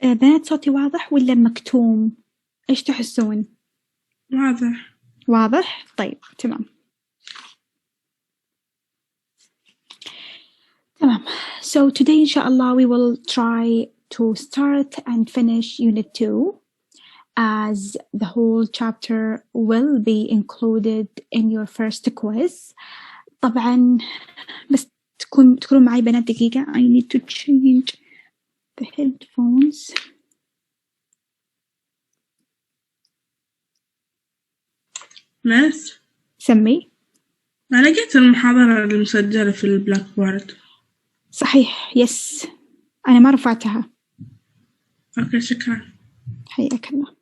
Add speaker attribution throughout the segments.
Speaker 1: بنات صوتي واضح ولا مكتوم؟ إيش تحسون؟
Speaker 2: واضح.
Speaker 1: واضح؟ طيب تمام. تمام. So today inshallah we will try to start and finish unit 2 as the whole chapter will be included in your first quiz. طبعا بس تكونوا معي بنات دقيقة. I need to change the headphones.
Speaker 2: ناس
Speaker 1: سمي.
Speaker 2: أنا لقيت المحاضرة المسجلة في البلاك بورد.
Speaker 1: صحيح يس أنا ما رفعتها.
Speaker 2: أوكي شكرا.
Speaker 1: حياك الله.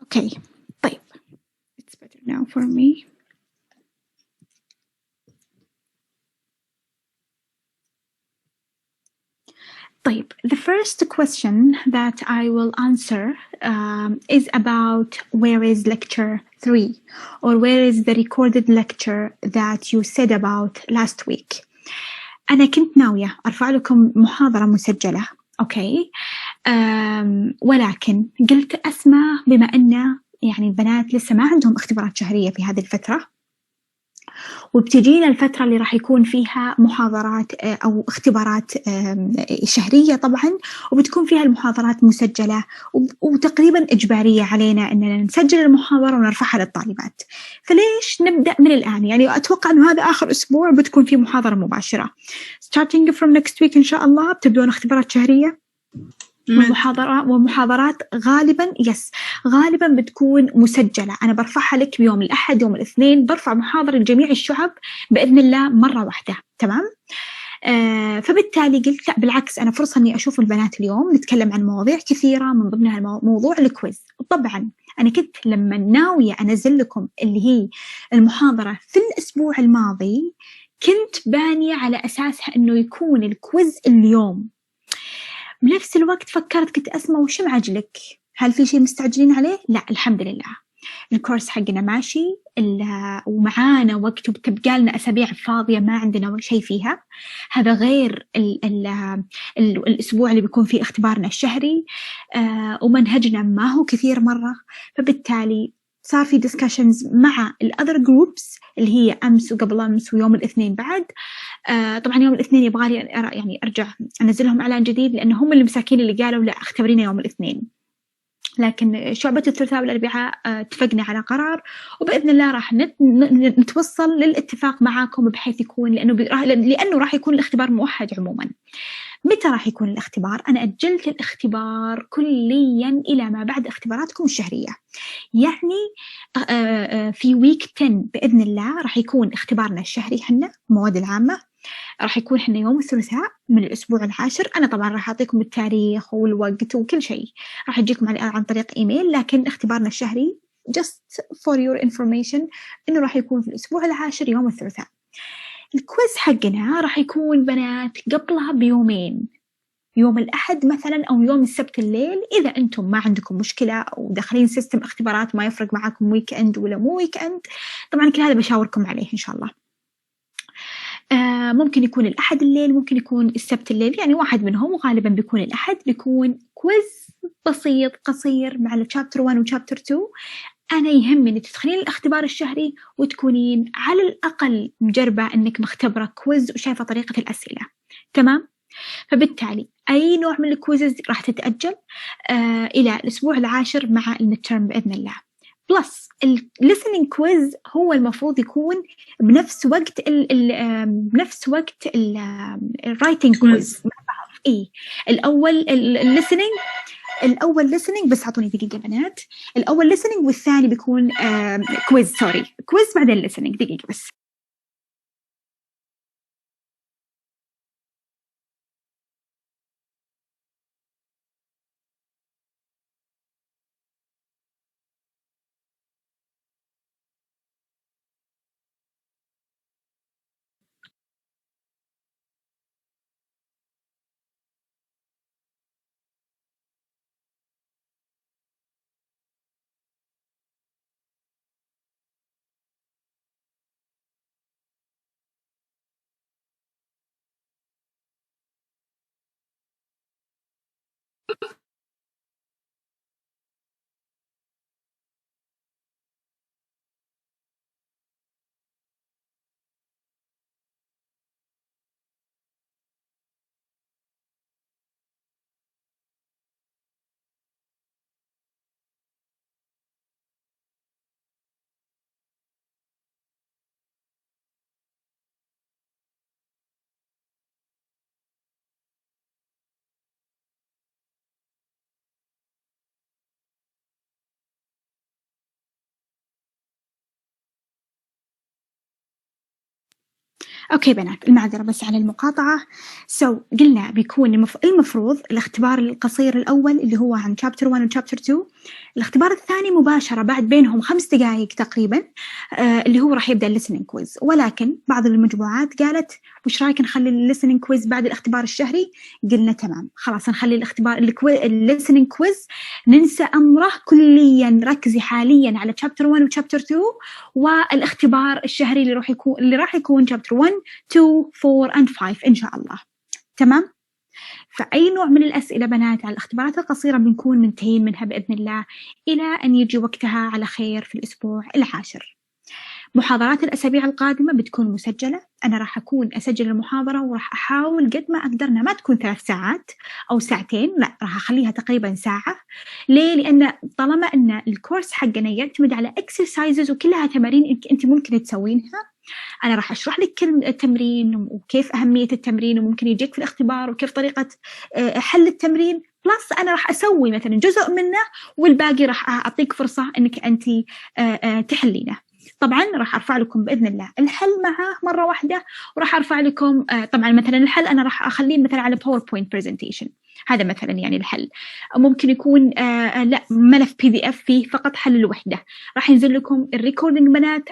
Speaker 1: Okay طيب it's better now for me. طيب, the first question that I will answer is about where is lecture 3 or where is the recorded lecture that you said about last week. أنا كنت ناوية أرفع لكم محاضرة مسجلة أوكي ولكن قلت أسمع بما أن يعني البنات لسه ما عندهم اختبارات شهرية في هذه الفترة وبتجينا الفترة اللي راح يكون فيها محاضرات أو اختبارات شهرية طبعا وبتكون فيها المحاضرات مسجلة وتقريبا إجبارية علينا أننا نسجل المحاضرة ونرفعها للطالبات. فليش نبدأ من الآن؟ يعني أتوقع أنه هذا آخر أسبوع بتكون في محاضرة مباشرة. Starting from next week إن شاء الله بتبدون اختبارات شهرية ومحاضرات غالبا بتكون مسجلة. أنا برفعها لك بيوم الأحد يوم الاثنين برفع محاضرة لجميع الشعب بإذن الله مرة واحدة. تمام. فبالتالي قلت لا بالعكس أنا فرصة أني أشوف البنات اليوم نتكلم عن مواضيع كثيرة من ضمنها موضوع الكويز. طبعا أنا كنت لما ناوية أنزل لكم اللي هي المحاضرة في الأسبوع الماضي كنت بانية على أساسها أنه يكون الكويز اليوم. بنفس الوقت فكرت كنت أسمع وش معجلك؟ هل في شيء مستعجلين عليه؟ لا الحمد لله الكورس حقنا ماشي ومعانا وقت وبتبقى لنا أسابيع فاضية ما عندنا شيء فيها. هذا غير الأسبوع اللي بيكون فيه اختبارنا الشهري ومنهجنا ما هو كثير مرة. فبالتالي صار في discussions مع الother groups اللي هي أمس وقبل أمس ويوم الاثنين بعد. طبعا يوم الاثنين يبغالي يعني أرجع أنزلهم إعلان جديد لأنه هم اللي مساكين اللي قالوا لا اختبرينا يوم الاثنين. لكن شعبة الثلاثاء والأربعاء اتفقنا على قرار وبإذن الله راح نتوصل للاتفاق معاكم بحيث يكون لأنه راح يكون الاختبار موحد عموما. متى راح يكون الاختبار؟ أنا أجلت الاختبار كليا إلى ما بعد اختباراتكم الشهرية. يعني في ويك 10 بإذن الله راح يكون اختبارنا الشهري حنا المواد العامة راح يكون حنا يوم الثلاثاء من الأسبوع العاشر. أنا طبعا راح أعطيكم التاريخ والوقت وكل شيء راح يجيكم عن طريق إيميل. لكن اختبارنا الشهري just for your information إنه راح يكون في الأسبوع العاشر يوم الثلاثاء. الكويز حقنا راح يكون بنات قبلها بيومين يوم الأحد مثلا أو يوم السبت الليل إذا أنتم ما عندكم مشكلة أو داخلين سيستم اختبارات ما يفرق معكم ويك أند ولا مو ويك أند. طبعا كل هذا بشاوركم عليه إن شاء الله. ممكن يكون الأحد الليل ممكن يكون السبت الليل يعني واحد منهم وغالبا بيكون الأحد. بيكون كويز بسيط قصير مع الشابتر 1 وشابتر 2. أنا يهمني تدخلين الاختبار الشهري وتكونين على الأقل مجربة أنك مختبرة كويز وشايفة طريقة الأسئلة. تمام. فبالتالي أي نوع من الكويزز راح تتأجل إلى الأسبوع العاشر مع الميدترم بإذن الله. بلس listening quiz هو المفروض يكون بنفس وقت writing quiz مع بعض. إيه الأول الأول listening بس أعطوني دقيقة بنات. الأول listening والثاني بيكون quiz بعدين listening. دقيقة بس. أوكي بنات، المعذرة بس على المقاطعة. قلنا بيكون المفروض الاختبار القصير الأول اللي هو عن chapter 1 و chapter 2. الاختبار الثاني مباشرة بعد بينهم 5 دقايق تقريبا، اللي هو راح يبدأ listening quiz. ولكن بعض المجموعات قالت وش رأيك نخلي listening quiz بعد الاختبار الشهري؟ قلنا تمام، خلاص نخلي الاختبار listening quiz ننسى أمره كليا، ركزي حاليا على chapter 1 و chapter 2 والاختبار الشهري اللي راح يكون chapter 1 2 4 and 5 إن شاء الله. تمام؟ فأي نوع من الأسئلة بنات على الاختبارات القصيرة بنكون منتهين منها بإذن الله إلى أن يجي وقتها على خير في الأسبوع العاشر. محاضرات الأسابيع القادمة بتكون مسجلة. أنا راح أكون أسجل المحاضرة وراح أحاول قد ما أقدر إنها ما تكون 3 ساعات أو ساعتين، لا راح أخليها تقريبا ساعة. ليه؟ لأن طالما أن الكورس حقنا يعتمد على exercises وكلها تمارين أنت ممكن تسوينها، أنا راح أشرح لك كل التمرين وكيف أهمية التمرين وممكن يجيك في الاختبار وكيف طريقة حل التمرين، بلس أنا راح أسوي مثلا جزء منه والباقي راح أعطيك فرصة أنك أنت تحلينه. طبعا راح أرفع لكم بإذن الله الحل معاه مرة واحدة، وراح أرفع لكم طبعا مثلا الحل أنا راح أخليه مثلا على PowerPoint presentation. هذا مثلا يعني الحل ممكن يكون لا ملف PDF فيه فقط حل الوحدة. راح ينزل لكم الريكوردينج بنات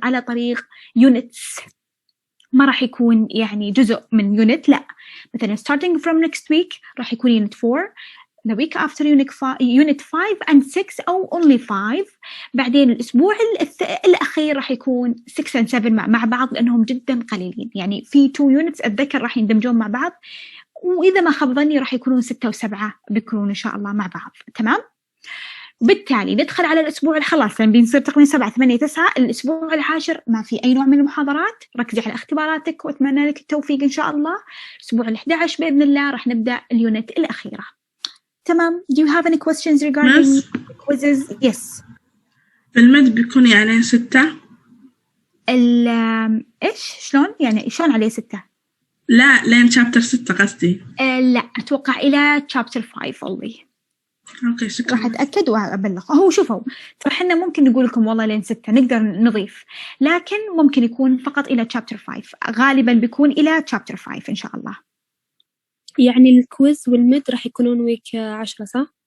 Speaker 1: على طريق يونتس، ما راح يكون يعني جزء من يونت، لا مثلا starting from next week راح يكون يونت 4، the week after unit 5 and 6 أو only 5، بعدين الأسبوع الأخير راح يكون 6 and 7 مع بعض لأنهم جدا قليلين، يعني في 2 units أتذكر راح يندمجون مع بعض، وإذا ما خاب ظني راح يكونون 6 و7 بيكونون إن شاء الله مع بعض. تمام؟ بالتالي ندخل على الأسبوع خلاص لما بنصير تقريبا 7 8 9 الأسبوع العاشر ما في أي نوع من المحاضرات، ركزي على اختباراتك وأتمنى لك التوفيق إن شاء الله. الأسبوع 11 بإذن الله راح نبدأ اليونت الأخيرة. تمام. Do you have any questions regarding quizzes? Yes.
Speaker 2: المد بيكون يعني 6.
Speaker 1: إيش شلون يعني شلون عليه 6؟
Speaker 2: لا لين chapter 6 قصدي.
Speaker 1: لا أتوقع إلى chapter 5 only.
Speaker 2: أوكي شكرا.
Speaker 1: راح أتأكد وأبلغ. هو شوفوا ترى حنا ممكن نقول لكم والله لين 6 نقدر نضيف، لكن ممكن يكون فقط إلى chapter 5، غالبا بيكون إلى chapter 5 إن شاء الله.
Speaker 3: يعني الكويز والمد راح يكونون ويك 10 صح؟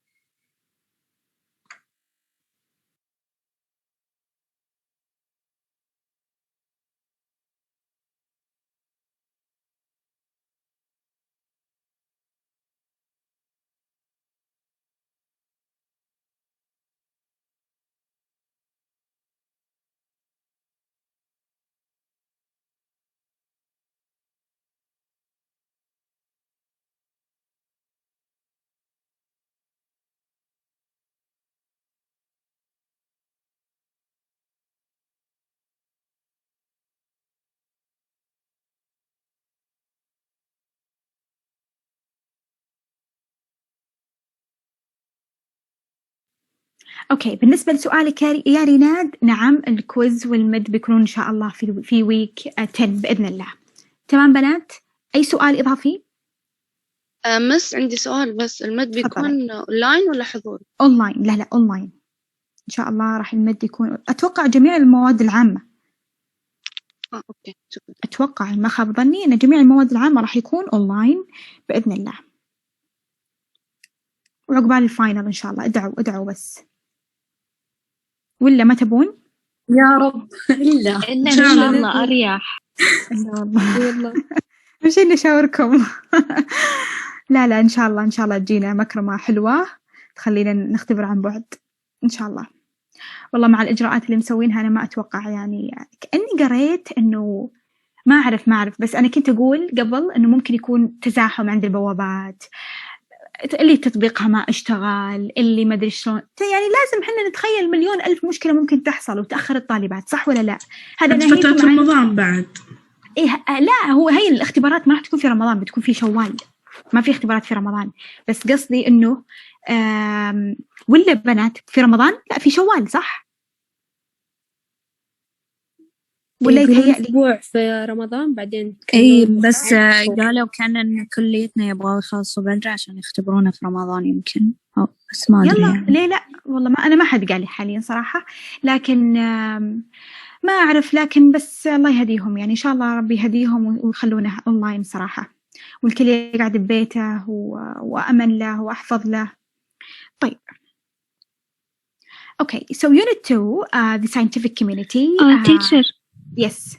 Speaker 1: أوكي، بالنسبة لسؤالك يا ريناد، نعم الكويز والمد بيكونون إن شاء الله في ويك 10 بإذن الله. تمام بنات؟ أي سؤال إضافي؟
Speaker 4: مس عندي سؤال بس، المد بيكون أونلاين ولا حضور؟
Speaker 1: أونلاين. لا أونلاين إن شاء الله. راح المد يكون أتوقع جميع المواد العامة.
Speaker 4: أوكي شكرا.
Speaker 1: أتوقع ما خاب ظني أن جميع المواد العامة راح يكون أونلاين بإذن الله. وعقبال الفاينل إن شاء الله ادعوا بس، ولا ما تبون؟
Speaker 3: يا رب إلا
Speaker 4: إن شاء الله أريح.
Speaker 1: والله مشي نشاوركم. لا إن شاء الله تجينا مكرمة حلوة تخلينا نختبر عن بعد إن شاء الله. والله مع الإجراءات اللي مسوينها أنا ما أتوقع، يعني كأني قريت إنه ما أعرف بس أنا كنت أقول قبل إنه ممكن يكون تزاحم عند البوابات، اللي تطبيقها ما اشتغل، اللي ما أدري شلون، يعني لازم حنا نتخيل مليون ألف مشكلة ممكن تحصل وتأخر الطالبات، صح ولا لا؟ هذا ناهيكم
Speaker 2: فترة رمضان بعد.
Speaker 1: إيه لا، هو هي الاختبارات ما راح تكون في رمضان، بتكون في شوال، ما في اختبارات في رمضان. بس قصدي إنه ولا بنات في رمضان؟ لا، في شوال، صح؟ ولا يتهيألي
Speaker 3: أسبوع في رمضان بعدين
Speaker 5: اي بس قالوا كان ان كليتنا يبغوا يخلصوا بدري عشان يختبرونا في رمضان يمكن، بس ما ادري
Speaker 1: يلا
Speaker 5: يعني.
Speaker 1: ليه لا، والله ما حد قال لي حاليا صراحة، لكن ما أعرف، لكن بس الله يهديهم، يعني إن شاء الله ربي يهديهم ويخلونه أونلاين صراحة، والكل يقعد ببيته وأمن له وأحفظ له. طيب Okay, so Unit 2, the scientific community.
Speaker 3: teacher.
Speaker 1: Yes.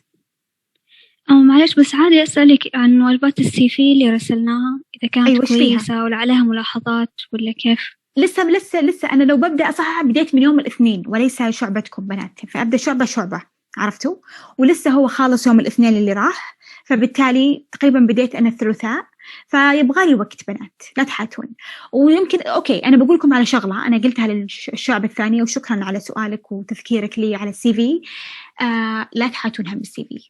Speaker 3: معلش بس عادي أسألك عن واجبات السي في اللي رسلناها، إذا كانت
Speaker 1: أيوة
Speaker 3: كويسة ولا عليها ملاحظات ولا كيف؟
Speaker 1: لسه أنا لو ببدأ أصحح بديت من يوم الاثنين وليس شعبتكم بنات، فأبدأ شعبة عرفتوا، ولسه هو خالص يوم الاثنين اللي راح، فبالتالي تقريبا بديت أنا الثلاثاء، فيبغى لي وقت بنات، لا تحاتون. ويمكن أوكي أنا بقول لكم على شغلة أنا قلتها للشعب الثانية، وشكرا على سؤالك وتذكيرك لي على السي في. لا تحاتون هم السي في.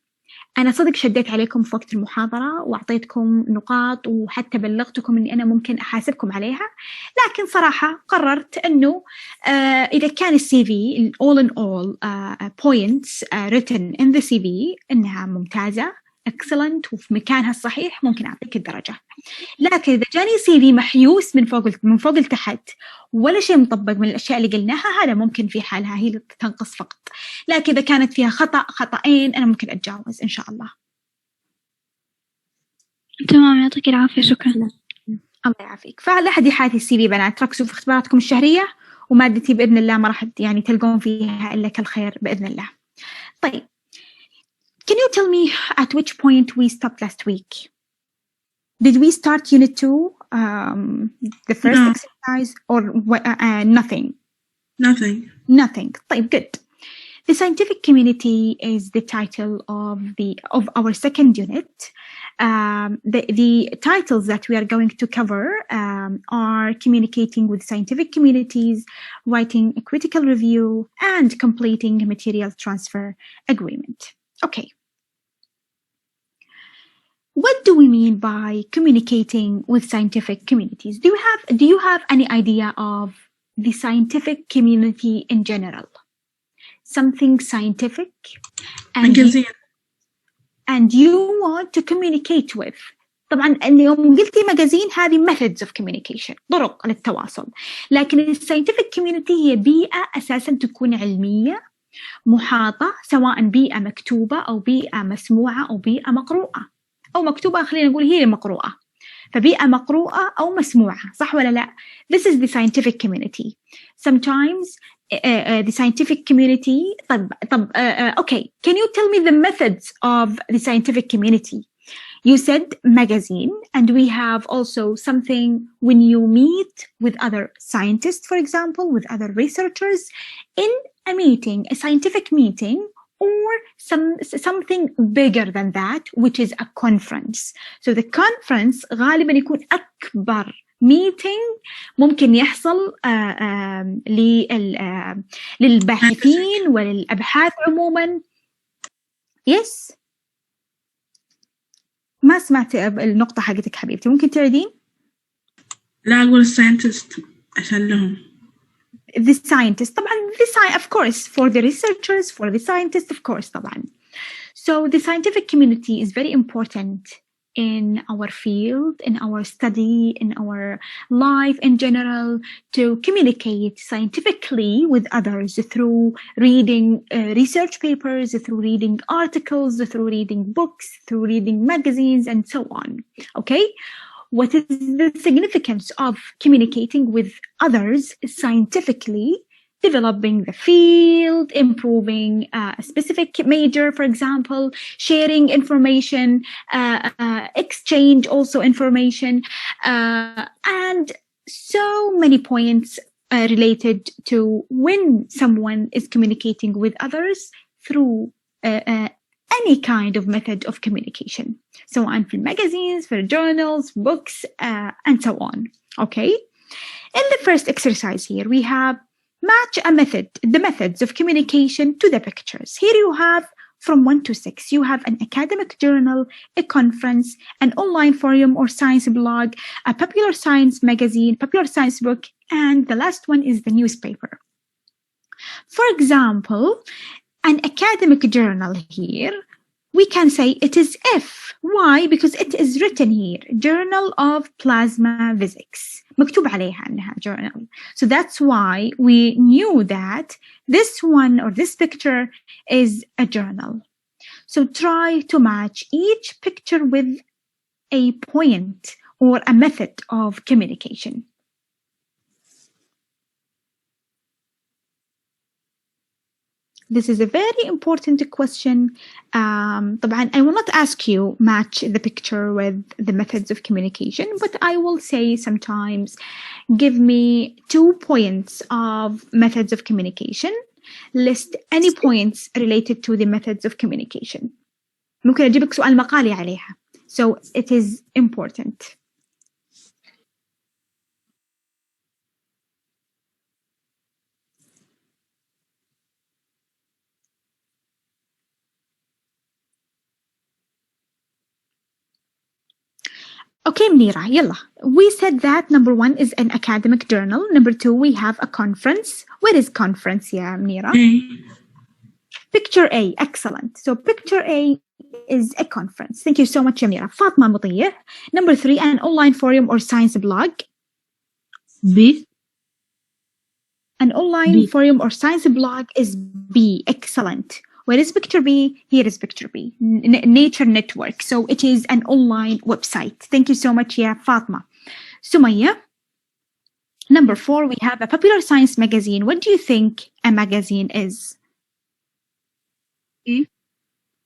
Speaker 1: أنا صدق شديت عليكم في وقت المحاضرة وأعطيتكم نقاط وحتى بلغتكم أني أنا ممكن أحاسبكم عليها، لكن صراحة قررت أنه إذا كان السي في all in all points written in the CV أنها ممتازة excellent وفي مكانها الصحيح، ممكن أعطيك الدرجة. لكن إذا جاني سي في محيوس من فوق لتحت ولا شيء مطبق من الأشياء اللي قلناها، هذا ممكن في حالها هي اللي تنقص فقط. لكن إذا كانت فيها خطأين أنا ممكن أتجاوز إن شاء الله.
Speaker 3: تمام، يعطيك العافية، شكرا.
Speaker 1: الله يعافيك. فلا أحد يحاتي السي في بنات، ركزوا في اختباراتكم الشهرية، ومادتي بإذن الله ما راح يعني تلقون فيها إلا كالخير بإذن الله. طيب can you tell me at which point we stopped last week? Did we start Unit 2, the first exercise, or nothing? Nothing. طيب, good. The scientific community is the title of our second unit. The titles that we are going to cover are communicating with scientific communities, writing a critical review, and completing a material transfer agreement. Okay. What do we mean by communicating with scientific communities? Do you have any idea of the scientific community in general? Something scientific and you want to communicate with. طبعا اليوم قلتي ماجازين، هذه methods of communication، طرق للتواصل. لكن scientific community هي بيئة أساسا تكون علمية محاطة، سواء بيئة مكتوبة أو بيئة مسموعة أو بيئة مقروءة، أو مكتوبة خلينا نقول هي مقروءة، فبيئة مقروءة أو مسموعة، صح ولا لا؟ This is the scientific community. Sometimes the scientific community. Okay, can you tell me the methods of the scientific community? You said magazine, and we have also something when you meet with other scientists, for example, with other researchers in a meeting, a scientific meeting, or something bigger than that, which is a conference. So the conference غالبا يكون أكبر meeting ممكن يحصل للباحثين وللأبحاث عموما. Yes. ما سمعت النقطة حقتك حبيبتي، ممكن تعيدين؟
Speaker 2: لا أقول scientist عشان لهم.
Speaker 1: The scientist طبعا of course for the researchers, for the scientists of course طبعا. So the scientific community is very important in our field, in our study, in our life in general, to communicate scientifically with others through reading research papers, through reading articles, through reading books, through reading magazines, and so on. Okay? What is the significance of communicating with others scientifically? Developing the field, improving a specific major, for example, sharing information, exchange also information, and so many points related to when someone is communicating with others through any kind of method of communication. So on for magazines, for journals, books, and so on. Okay. In the first exercise here, we have match a method, the methods of communication to the pictures. Here you have from 1 to 6. You have an academic journal, a conference, an online forum or science blog, a popular science magazine, popular science book, and the last one is the newspaper. For example, an academic journal here, we can say it is F. Why? Because it is written here, Journal of Plasma Physics. مكتوب عليها أنها journal. So that's why we knew that this one or this picture is a journal. So try to match each picture with a point or a method of communication. This is a very important question. طبعاً, I will not ask you match the picture with the methods of communication, but I will say sometimes give me 2 points of methods of communication. List any points related to the methods of communication. ممكن أجيبك سؤال مقالي عليها. So it is important. Okay, Mnira, yalla. We said that number 1 is an academic journal. Number 2, we have a conference. Where is conference, yeah, Mnira? Picture A, excellent. So picture A is a conference. Thank you so much, Mnira. Fatma Mutiyeh. Number 3, an online forum or science blog.
Speaker 2: B.
Speaker 1: An online forum or science blog is B, excellent. Where is picture B? Here is picture B, Nature Network. So it is an online website. Thank you so much, yeah, Fatma. Sumaya. Number 4, we have a popular science magazine. What do you think a magazine is?
Speaker 2: E.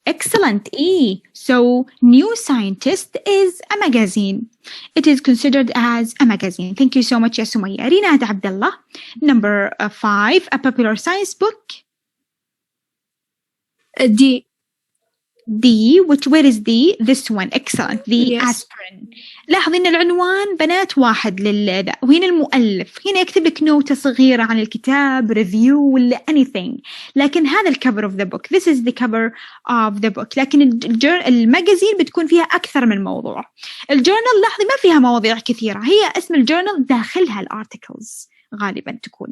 Speaker 1: Excellent, E. So New Scientist is a magazine. It is considered as a magazine. Thank you so much, ya Sumaya. Rinad Abdullah. Number 5, a popular science book.
Speaker 6: D.
Speaker 1: D, where is D? This one, excellent. The
Speaker 6: Yes.
Speaker 1: aspirin. لاحظ إن العنوان بنات واحد وهنا المؤلف. هنا يكتب لك نوتة صغيرة عن الكتاب, review ولا anything. لكن هذا الcover of the book. This is the cover of the book. لكن الماجازين بتكون فيها أكثر من موضوع. الجورنال لاحظي ما فيها مواضيع كثيرة. هي اسم الجورنال داخلها الارتكلز. غالبا تكون.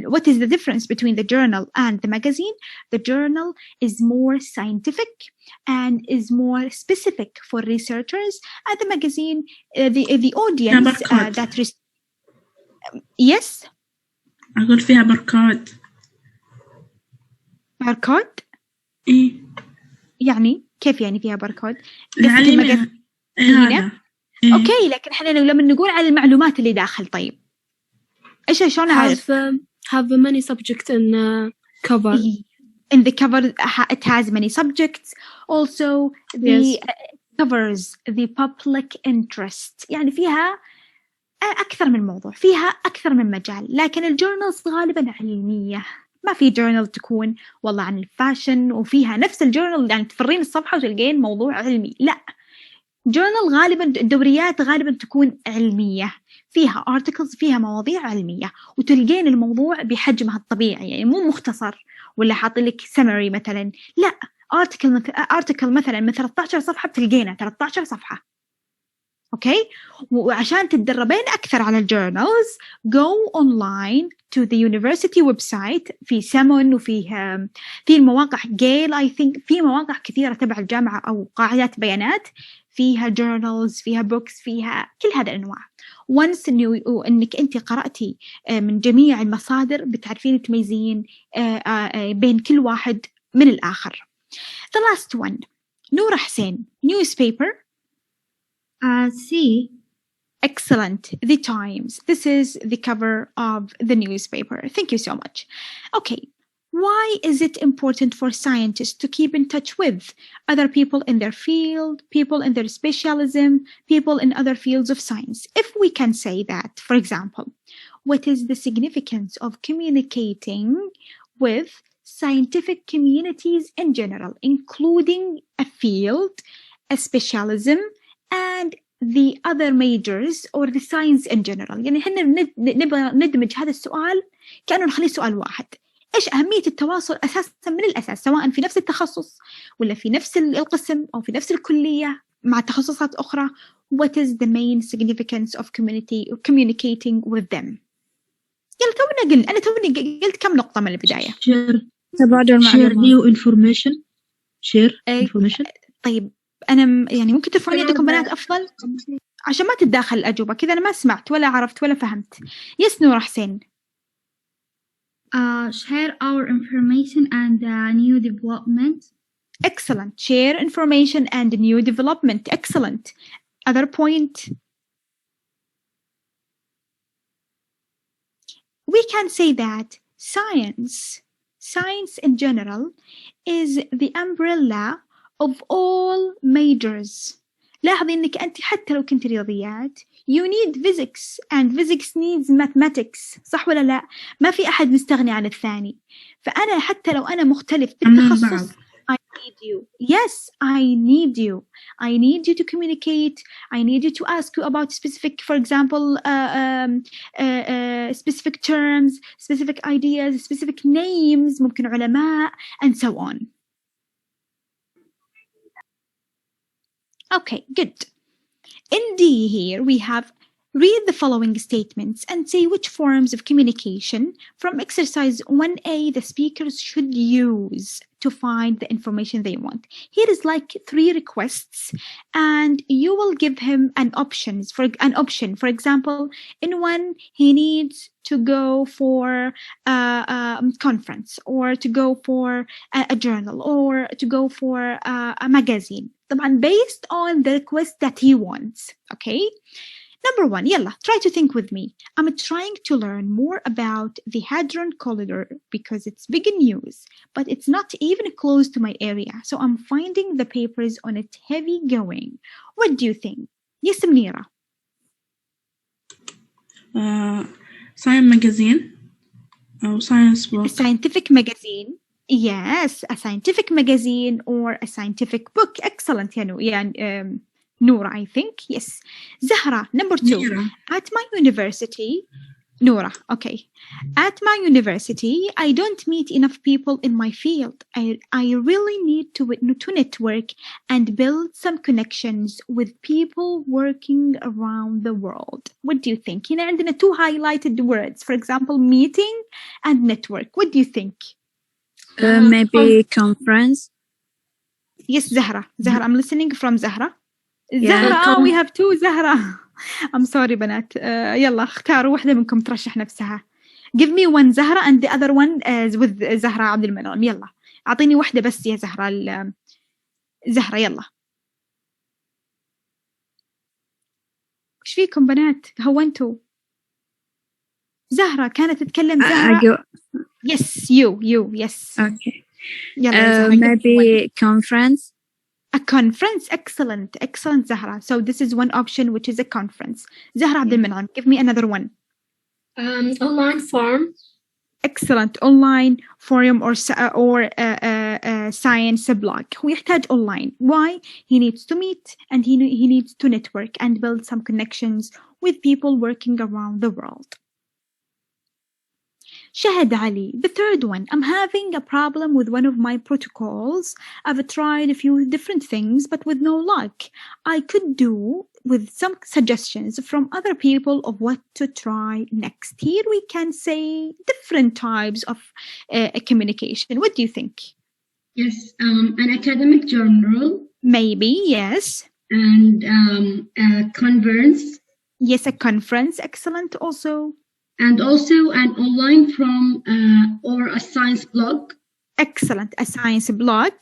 Speaker 1: What is the difference between the journal and the magazine? The journal is more scientific and is more specific for researchers. And the magazine, the audience that yes.
Speaker 2: أقول فيها بركود.
Speaker 1: بركود؟
Speaker 2: إيه.
Speaker 1: يعني كيف يعني فيها بركود؟
Speaker 2: هذا. إيه.
Speaker 1: أوكي، لكن إحنا لما نقول على المعلومات اللي داخل طيب. إيش شلون أعرف؟
Speaker 6: Have many subjects in cover.
Speaker 1: In the cover, it has many subjects. Also, the covers the public interest. يعني فيها أكثر من موضوع، فيها أكثر من مجال. لكن الجورنالز غالبا علمية. ما في جورنال تكون والله عن الفاشن وفيها نفس الجورنال يعني تفرين الصفحة وتلقين موضوع علمي. لا، جورنال غالبا الدوريات غالبا تكون علمية. فيها articles، فيها مواضيع علمية، وتلقين الموضوع بحجمها الطبيعي، يعني مو مختصر ولا حاط لك summary مثلا. لا، article مثلا من 13 صفحة بتلقينها 13 صفحة. اوكي، وعشان تتدربين اكثر على الجورنالز go online to the university website. في سمن وفيه في المواقع جيل I think في مواقع كثيرة تبع الجامعة أو قاعدات بيانات فيها journals، فيها books، فيها كل هذا الأنواع. once إنك أنت قرأتي من جميع المصادر بتعرفين تميزين بين كل واحد من الآخر. The last one، نورة حسين، newspaper.
Speaker 5: C.
Speaker 1: Excellent. The Times. This is the cover of the newspaper. Thank you so much. Okay. Why is it important for scientists to keep in touch with other people in their field, people in their specialism, people in other fields of science? If we can say that, for example, what is the significance of communicating with scientific communities in general, including a field, a specialism, and the other majors or the science in general. يعني إحنا نبغى ندمج هذا السؤال كأنه نخليه سؤال واحد. إيش أهمية التواصل أساساً من الأساس، سواء في نفس التخصص ولا في نفس القسم أو في نفس الكلية مع تخصصات أخرى. What is the main significance of communicating with them؟ يلا أنا توني قلت كم نقطة من البداية.
Speaker 5: تبادل
Speaker 7: share new information. share information.
Speaker 1: طيب أنا يعني ممكن ترفعون يدكم بنات أفضل عشان ما تتداخل الأجوبة كذا. أنا ما سمعت ولا عرفت ولا فهمت. يس نورة حسين.
Speaker 3: Share our information and new development.
Speaker 1: Excellent. Share information and new development. Excellent. Other point. We can say that science in general is the umbrella of all majors. لاحظي إنك أنت حتى لو كنت رياضيات you need physics and physics needs mathematics. صح ولا لا؟ ما في أحد مستغني عن الثاني. فأنا حتى لو أنا مختلف بالتخصص I need you. Yes, I need you. I need you to communicate. I need you to ask you about specific, for example, specific terms, specific ideas, specific names, ممكن علماء, and so on. Okay, good. In D here we have read the following statements and say which forms of communication from exercise 1A the speakers should use to find the information they want. Here is like 3 requests and you will give him an option. For example, in one he needs to go for a conference or to go for a journal or to go for a magazine. طبعا based on the request that he wants. Okay. Number 1, yalla, try to think with me. I'm trying to learn more about the Hadron Collider because it's big news, but it's not even close to my area. So I'm finding the papers on it heavy going. What do you think? Yes, Munira.
Speaker 2: Science magazine or science book.
Speaker 1: A scientific magazine. Yes, a scientific magazine or a scientific book. Excellent, Noura, I think. Yes. Zahra, number 2.
Speaker 2: Noura.
Speaker 1: At my university, Noura, okay. At my university, I don't meet enough people in my field. I really need to network and build some connections with people working around the world. What do you think? هنا عندنا 2 highlighted words. For example, meeting and network. What do you think?
Speaker 5: Maybe conference.
Speaker 1: Yes, Zahra. I'm listening from Zahra.
Speaker 5: Yeah,
Speaker 1: Zahra, we have 2 Zahra. I'm sorry بنات. يلا اختاروا واحدة منكم ترشح نفسها. Give me one Zahra and the other one is with Zahra عبد المنعم. يلا أعطيني واحدة بس يا زهرة. زهرة يلا. إيش فيكم بنات؟ هونتوا. زهرة كانت تتكلم زهرة. Yes, you. Yes.
Speaker 5: Okay.
Speaker 1: يلا
Speaker 5: maybe conference.
Speaker 1: A conference. Excellent Zahra. So this is one option, which is a conference. Zahra Abdel Manan, give me another one.
Speaker 6: Online forum.
Speaker 1: Excellent. Online forum or science blog. هو يحتاج online. Why? He needs to meet and he needs to network and build some connections with people working around the world. Shahad Ali, the 3rd one. I'm having a problem with one of my protocols. I've tried a few different things, but with no luck. I could do with some suggestions from other people of what to try next. Here we can say different types of communication. What do you think?
Speaker 8: Yes, an academic journal.
Speaker 1: Maybe, yes.
Speaker 8: And a conference.
Speaker 1: Yes, a conference. Excellent also.
Speaker 8: And also an online from or a science blog.
Speaker 1: Excellent. A science blog.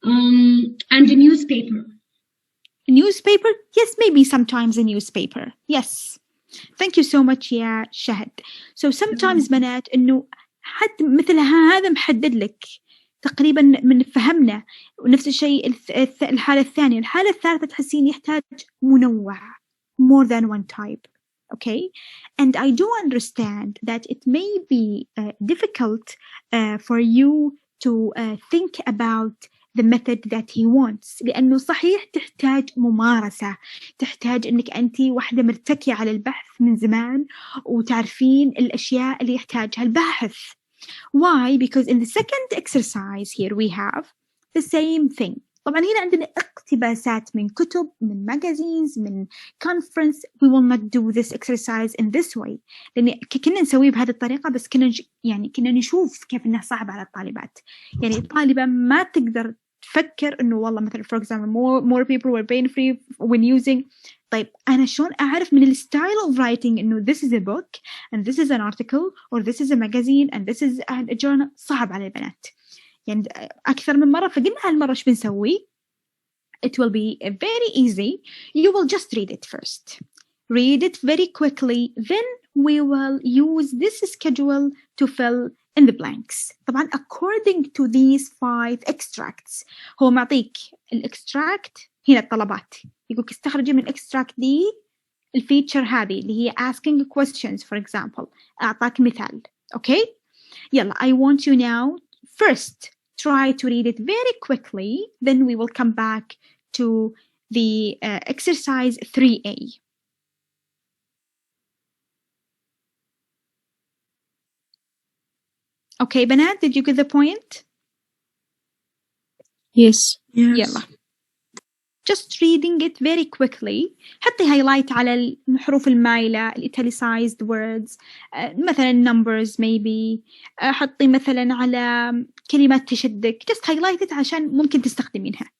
Speaker 8: And a newspaper.
Speaker 1: A newspaper? Yes, maybe sometimes a newspaper. Yes. Thank you so much يا شهد. So sometimes بنات إنه حد مثل هذا محدد لك تقريبا من فهمنا. ونفس الشيء الحالة الثانية. الحالة الثالثة تحسين يحتاج منوع. More than one type. Okay, and I do understand that it may be difficult for you to think about the method that he wants. لأنه صحيح تحتاج ممارسة، تحتاج إنك أنت واحدة مرتكية على البحث من زمان وتعرفين الأشياء اللي يحتاجها الباحث. Why? Because in the second exercise here we have the same thing. طبعا هنا عندنا اقتباسات من كتب، من magazines، من conference. We will not do this exercise in this way لأن كنا نسويه بهذه الطريقة، بس كنا نشوف كيف إنه صعب على الطالبات. يعني الطالبة ما تقدر تفكر إنه والله مثلا for example more people were pain free when using. طيب أنا شلون أعرف من الستايل of writing إنه this is a book and this is an article or this is a magazine and this is a journal؟ صعب على البنات يعني أكثر من مرة. فقلنا هالمرة إيش بنسوي؟ It will be very easy. You will just read it first. Read it very quickly. Then we will use this schedule to fill in the blanks. طبعا according to these 5 extracts. هو معطيك الإكستراكت هنا الطلبات، يقولك استخرجي من الإكستراكت دي الفيتشر هذه اللي هي asking questions for example. أعطاك مثال. Okay. يلا I want you now first try to read it very quickly, then we will come back to the exercise 3A. Okay, Banat, did you get the point?
Speaker 5: Yes.
Speaker 1: يلا. Just reading it very quickly. حطي highlight على الحروف المايلة italicized words. مثلا numbers maybe. حطي مثلا على كلمات تشدك. Just highlight it عشان ممكن تستخدمينها.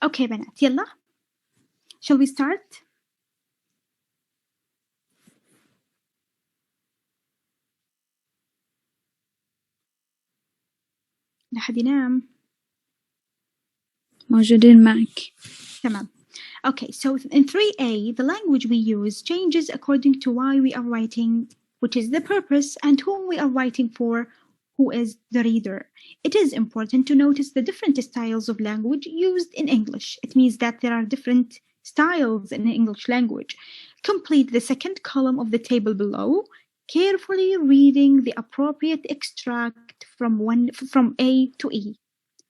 Speaker 1: أوكي بنات يلا. Shall we start? لا حد ينام.
Speaker 5: موجودين معك.
Speaker 1: تمام. Okay, so in 3A, the language we use changes according to why we are writing, which is the purpose, and whom we are writing for, who is the reader. It is important to notice the different styles of language used in English. It means that there are different styles in the English language. Complete the second column of the table below, carefully reading the appropriate extract from A to E.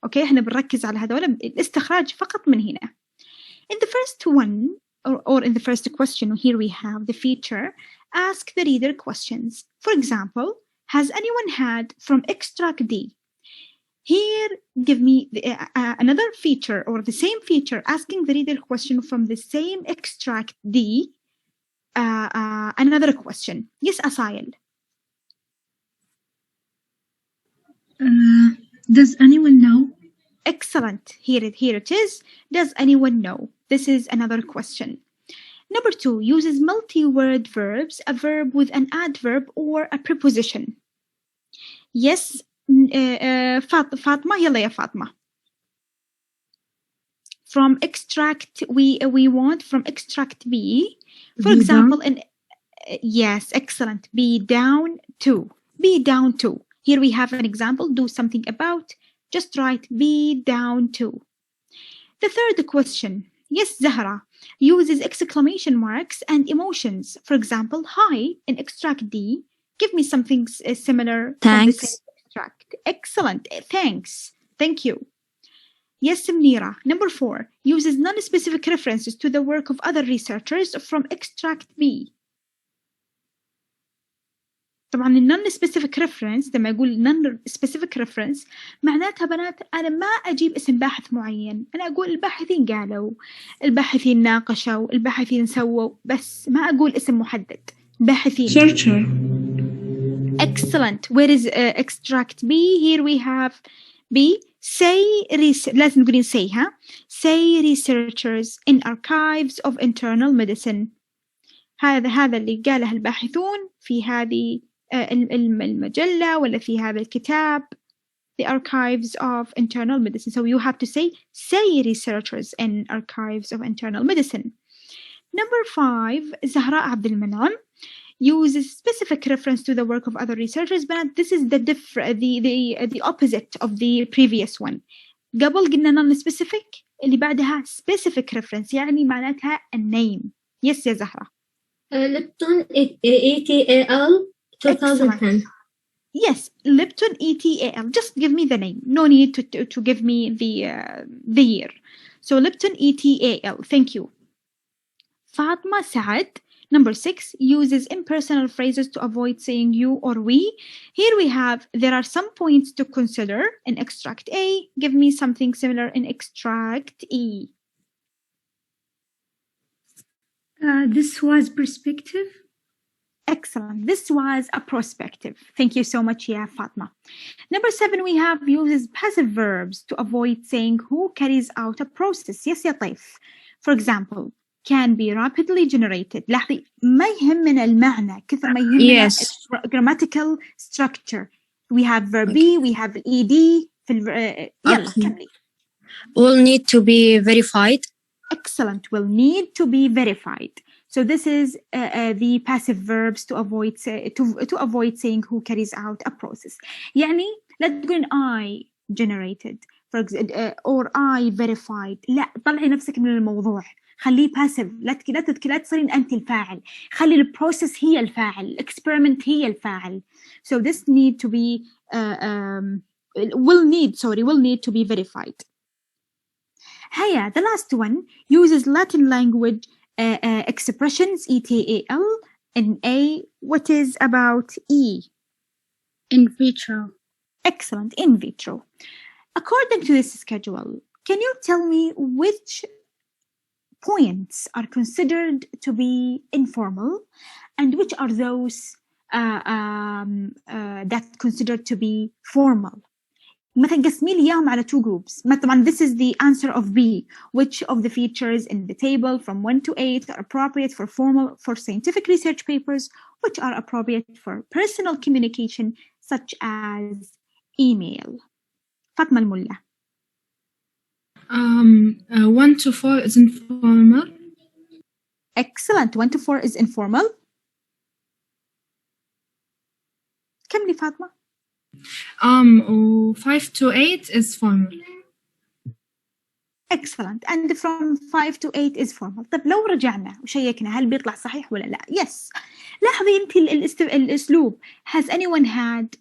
Speaker 1: Okay, احنا بنركز على هذول الاستخراج فقط من هنا. In the first one, or in the first question, here we have the feature, ask the reader questions. For example, has anyone had from extract D? Here, give me another feature, or the same feature, asking the reader question from the same extract D. Another question. Yes, Asail.
Speaker 7: Does anyone know?
Speaker 1: Excellent. Here it is. Does anyone know? This is another question. Number 2, uses multi-word verbs, a verb with an adverb or a preposition. Yes, Fatma, يلا يا Fatma. From extract, we want from extract B. For example, yes, excellent. Be down to. Be down to. Here we have an example. Do something about. Just write be down to. The third question. Yes, Zahra uses exclamation marks and emotions. For example, hi in extract D. Give me something similar.
Speaker 5: Thanks.
Speaker 1: From the same extract. Excellent. Thanks. Thank you. Yes, Samnira. Number 4 uses non-specific references to the work of other researchers from extract B. طبعا non-specific reference لما يقول non-specific reference معناتها بنات أنا ما أجيب اسم باحث معين، أنا أقول الباحثين قالوا، الباحثين ناقشوا، الباحثين سووا، بس ما أقول اسم محدد. باحثين.
Speaker 2: Searcher.
Speaker 1: Excellent. Where is extract B? Here we have B. Say لازم نقولين say ها. Say researchers in archives of internal medicine. هذا اللي قاله الباحثون في هذه المجلة ولا في هذا الكتاب. The archives of internal medicine. So you have to say researchers in archives of internal medicine. Number 5, Zahra Abdul Manan uses specific reference to the work of other researchers, but this is the opposite of the previous one. قبل قلنا non-specific، اللي بعدها specific reference، يعني معناتها a name. Yes يا زهرة.
Speaker 6: Lipton ETAL 2010.
Speaker 1: Yes, Lipton ETAL. Just give me the name. No need to give me the year. So Lipton ETAL. Thank you. Fatma Saad. Number 6 uses impersonal phrases to avoid saying you or we. Here we have, there are some points to consider in extract A. Give me something similar in extract E.
Speaker 9: This was perspective.
Speaker 1: Excellent. This was a prospective. Thank you so much, yeah, Fatma. Number 7, we have uses passive verbs to avoid saying who carries out a process. Yes, يا طيف. For example, can be rapidly generated. لاحظي ما يهمنا المعنى كثر ما يهمنا grammatical structure. We have verb be, we have ed. يلا كملي.
Speaker 5: Will need to be verified.
Speaker 1: Excellent. Will need to be verified. So this is the passive verbs to avoid saying who carries out a process. يعني لا تقولين I generated for example, or I verified. لا طلعي نفسك من الموضوع. خليه passive. لا تصيرين أنت الفاعل. خلي البروسيس هي الفاعل. Experiment هي الفاعل. So this need to be will need to be verified. Haya, the last one uses Latin language expressions ETAL in A. What is about E?
Speaker 3: In vitro.
Speaker 1: Excellent, in vitro. According to this schedule, can you tell me which points are considered to be informal and which are those that considered to be formal? مثلا قسمي لي إياهم على two groups. طبعا this is the answer of B. Which of the features in the table from 1 to 8 are appropriate for scientific research papers, which are appropriate for personal communication such as email? فاطمة الملا.
Speaker 2: 1 to 4 is informal.
Speaker 1: Excellent. 1 to 4 is informal. كملي فاطمة.
Speaker 2: 5 to 8 is formal.
Speaker 1: Excellent. And from 5 to 8 is formal. طب لو رجعنا وشيكنا هل بيطلع صحيح ولا لا؟ Yes. لاحظي أنت الأسلوب. Has anyone had?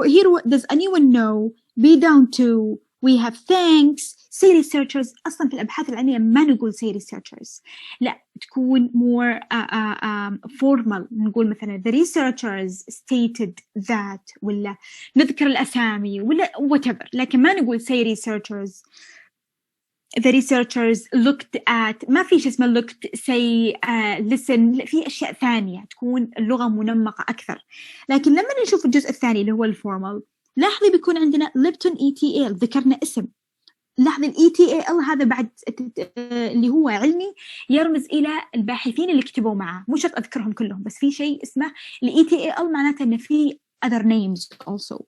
Speaker 1: Here, does anyone know? Be down to. We have thanks. Say researchers. أصلاً في الأبحاث العلمية ما نقول say researchers. لا تكون more formal. نقول مثلاً the researchers stated that ولا نذكر الأسامي ولا whatever. لكن ما نقول say researchers. The researchers looked at. ما في شيء اسمه looked say listen. في أشياء ثانية تكون اللغة منمقة أكثر. لكن لما نشوف الجزء الثاني اللي هو الفورمال لاحظي بيكون عندنا ليبتون ETL ذكرنا اسم. لاحظي ال ETAL هذا بعد اللي هو علمي يرمز إلى الباحثين اللي كتبوا معه. مو شرط أذكرهم كلهم بس في شيء اسمه ال ETAL معناته إن في other names also.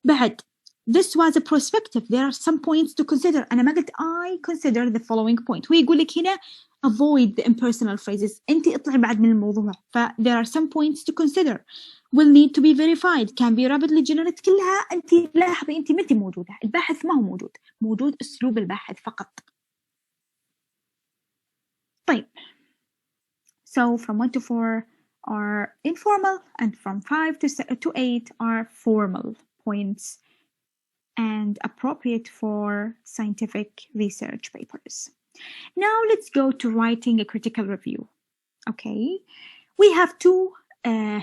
Speaker 1: بعد this was a prospective. There are some points to consider. أنا ما قلت I consider the following point. هو يقول لك هنا avoid the impersonal phrases. أنت اطلعي بعد من الموضوع. there are some points to consider. will need to be verified. can be rapidly generated. كلها أنت لاحظي أنت متى موجودة. الباحث ما هو موجود أسلوب الباحث فقط. طيب so from 1 to 4 are informal and from 5 to 8 are formal points and appropriate for scientific research papers. Now let's go to writing a critical review. Okay, we have two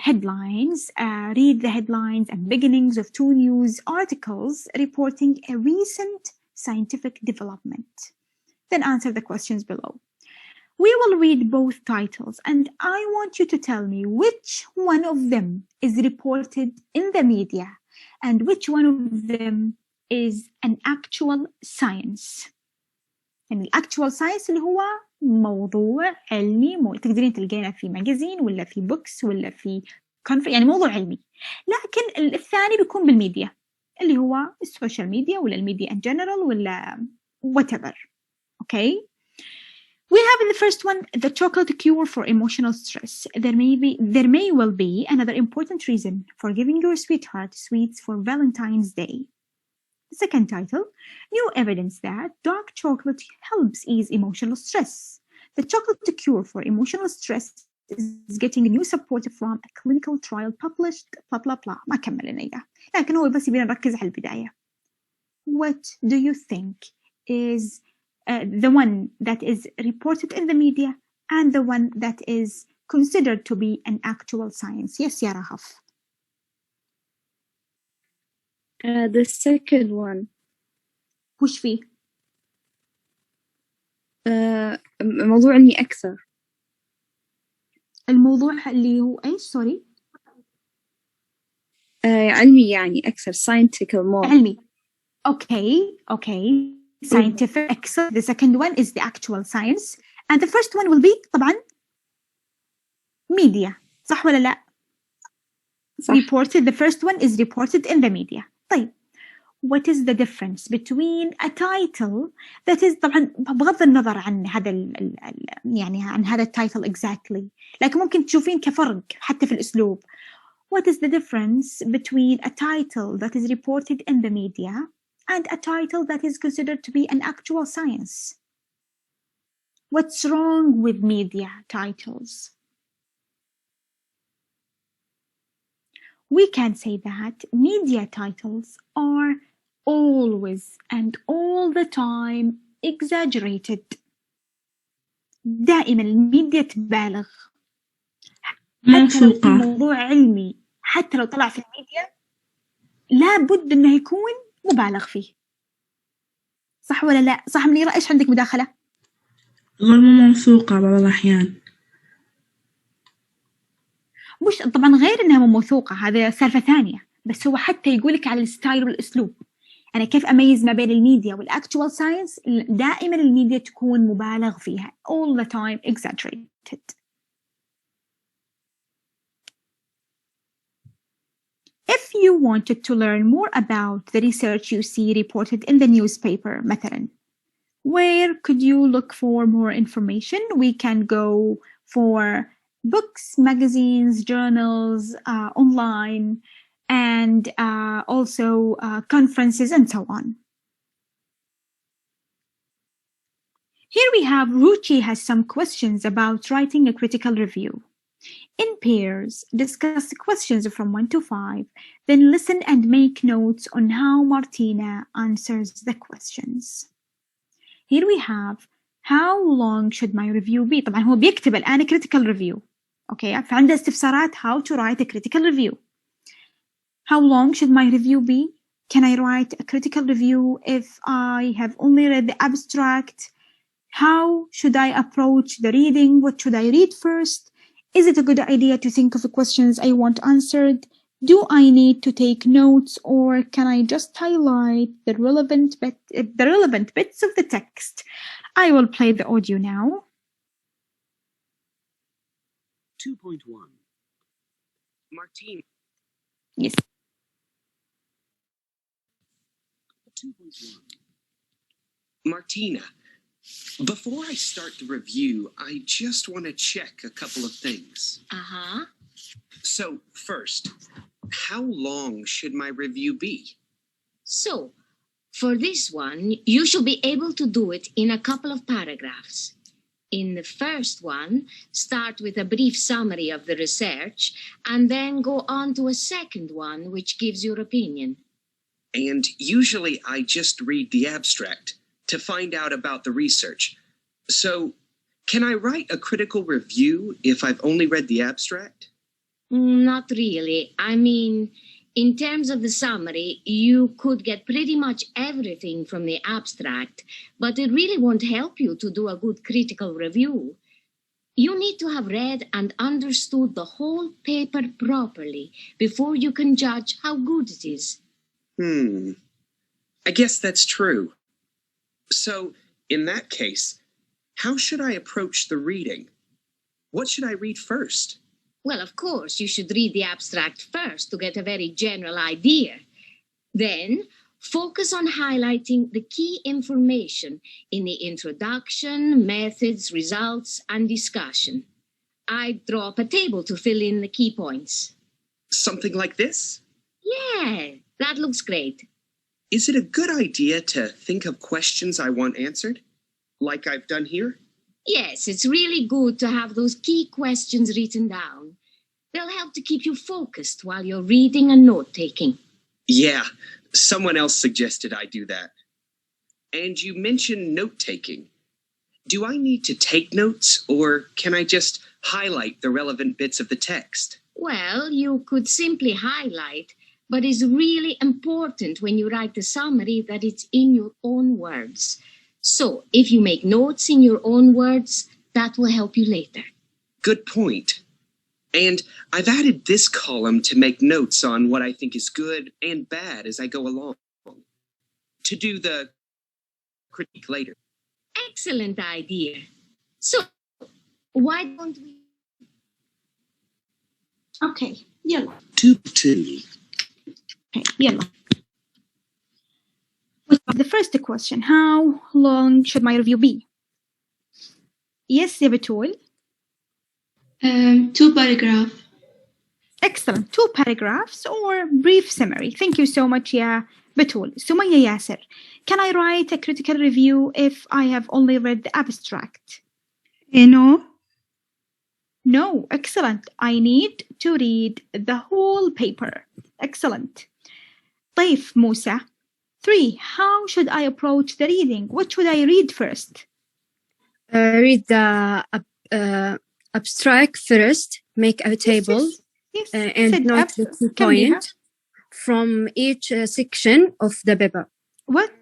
Speaker 1: headlines. Read the headlines and beginnings of two news articles reporting a recent scientific development. Then answer the questions below. We will read both titles and I want you to tell me which one of them is reported in the media and which one of them is an actual science. يعني actual science اللي هو موضوع علمي تقدرين تلقينه في ماجازين ولا في بوكس ولا في يعني موضوع علمي. لكن الثاني بيكون بالميديا اللي هو السوشيال ميديا ولا الميديا in general ولا whatever. Okay. We have in the first one the chocolate cure for emotional stress. There may well be another important reason for giving your sweetheart sweets for Valentine's Day. Second title, new evidence that dark chocolate helps ease emotional stress. The chocolate cure for emotional stress is getting new support from a clinical trial published blah blah blah. ما كملنا إياه لكن هو بس يبينا نركز على البداية. What do you think is the one that is reported in the media and the one that is considered to be an actual science? Yes, يا رهف.
Speaker 5: The second one.
Speaker 1: وش فيه؟
Speaker 5: موضوع علمي أكثر.
Speaker 1: الموضوع اللي هو إيش سوري؟
Speaker 5: علمي يعني أكثر scientific more.
Speaker 1: علمي. Okay. Scientific. Excellent. The second one is the actual science and the first one will be طبعا media. صح ولا لا؟
Speaker 5: صح.
Speaker 1: Reported. The first one is reported in the media. طيب what is the difference between a title that is طبعا بغض النظر عن هذا يعني عن هذا التايتل exactly لكن ممكن تشوفين كفرق حتى في الأسلوب. What is the difference between a title that is reported in the media and a title that is considered to be an actual science? What's wrong with media titles? We can say that media titles are always and all the time exaggerated. دائما الميديا تبالغ. حتى لو في موضوع علمي حتى لو طلع في الميديا لابد انه يكون مبالغ فيه. صح ولا لا؟ صح منيرة؟ ايش عندك مداخلة؟
Speaker 2: غير موثوقة بعض الأحيان.
Speaker 1: مش طبعا غير انها موثوقة هذا سالفة ثانية بس هو حتى يقولك على الستايل والاسلوب. أنا كيف أميز ما بين الميديا والأكتوال ساينس؟ دائما الميديا تكون مبالغ فيها all the time exaggerated. If you wanted to learn more about the research you see reported in the newspaper مثلا, where could you look for more information? We can go for books, magazines, journals, online, and also conferences and so on. Here we have Ruchi has some questions about writing a critical review. In pairs, discuss the questions from 1 to 5, then listen and make notes on how Martina answers the questions. Here we have how long should my review be. طبعا هو بيكتب الآن critical review. Okay, فعنده استفسارات how to write a critical review. How long should my review be? Can I write a critical review if I have only read the abstract? How should I approach the reading? What should I read first? Is it a good idea to think of the questions I want answered? Do I need to take notes, or can I just highlight the relevant bits of the text? I will play the audio now.
Speaker 10: 2.1 Martina.
Speaker 1: Yes.
Speaker 10: 2.1 Martina, before I start the review, I just want to check a couple of things.
Speaker 11: Uh-huh.
Speaker 10: So, first, how long should my review be?
Speaker 11: So, for this one, you should be able to do it in a couple of paragraphs. In the first one, start with a brief summary of the research, and then go on to a second one, which gives your opinion.
Speaker 10: And usually I just read the abstract to find out about the research. So, can I write a critical review if I've only read the abstract?
Speaker 11: Not really. I mean, in terms of the summary, you could get pretty much everything from the abstract, but it really won't help you to do a good critical review. You need to have read and understood the whole paper properly before you can judge how good it is.
Speaker 10: I guess that's true. So, in that case, how should I approach the reading? What should I read first?
Speaker 11: Well, of course, you should read the abstract first to get a very general idea. Then, focus on highlighting the key information in the introduction, methods, results, and discussion. I'd draw up a table to fill in the key points.
Speaker 10: Something like this?
Speaker 11: Yeah, that looks great.
Speaker 10: Is it a good idea to think of questions I want answered, like I've done here?
Speaker 11: Yes, it's really good to have those key questions written down. They'll help to keep you focused while you're reading and note-taking.
Speaker 10: Yeah, someone else suggested I do that. And you mentioned note-taking. Do I need to take notes, or can I just highlight the relevant bits of the text?
Speaker 11: Well, you could simply highlight, but it's really important when you write the summary that it's in your own words. So, if you make notes in your own words, that will help you later.
Speaker 10: Good point. And I've added this column to make notes on what I think is good and bad as I go along, to do the critique later.
Speaker 11: Excellent idea. So, why don't we...
Speaker 1: Okay, يلا.
Speaker 10: 2.2
Speaker 1: Okay, يلا. The first question, how long should my review be? Yes, يا بتول.
Speaker 6: 2 paragraphs.
Speaker 1: Excellent. 2 paragraphs or brief summary. Thank you so much, يا بتول. سمية ياسر. Can I write a critical review if I have only read the abstract?
Speaker 9: No.
Speaker 1: No. Excellent. I need to read the whole paper. Excellent. طيف موسى. 3. How should I approach the reading? What should I read first?
Speaker 12: Read the abstract first. Make a table and note the key point from each section of the paper.
Speaker 1: What?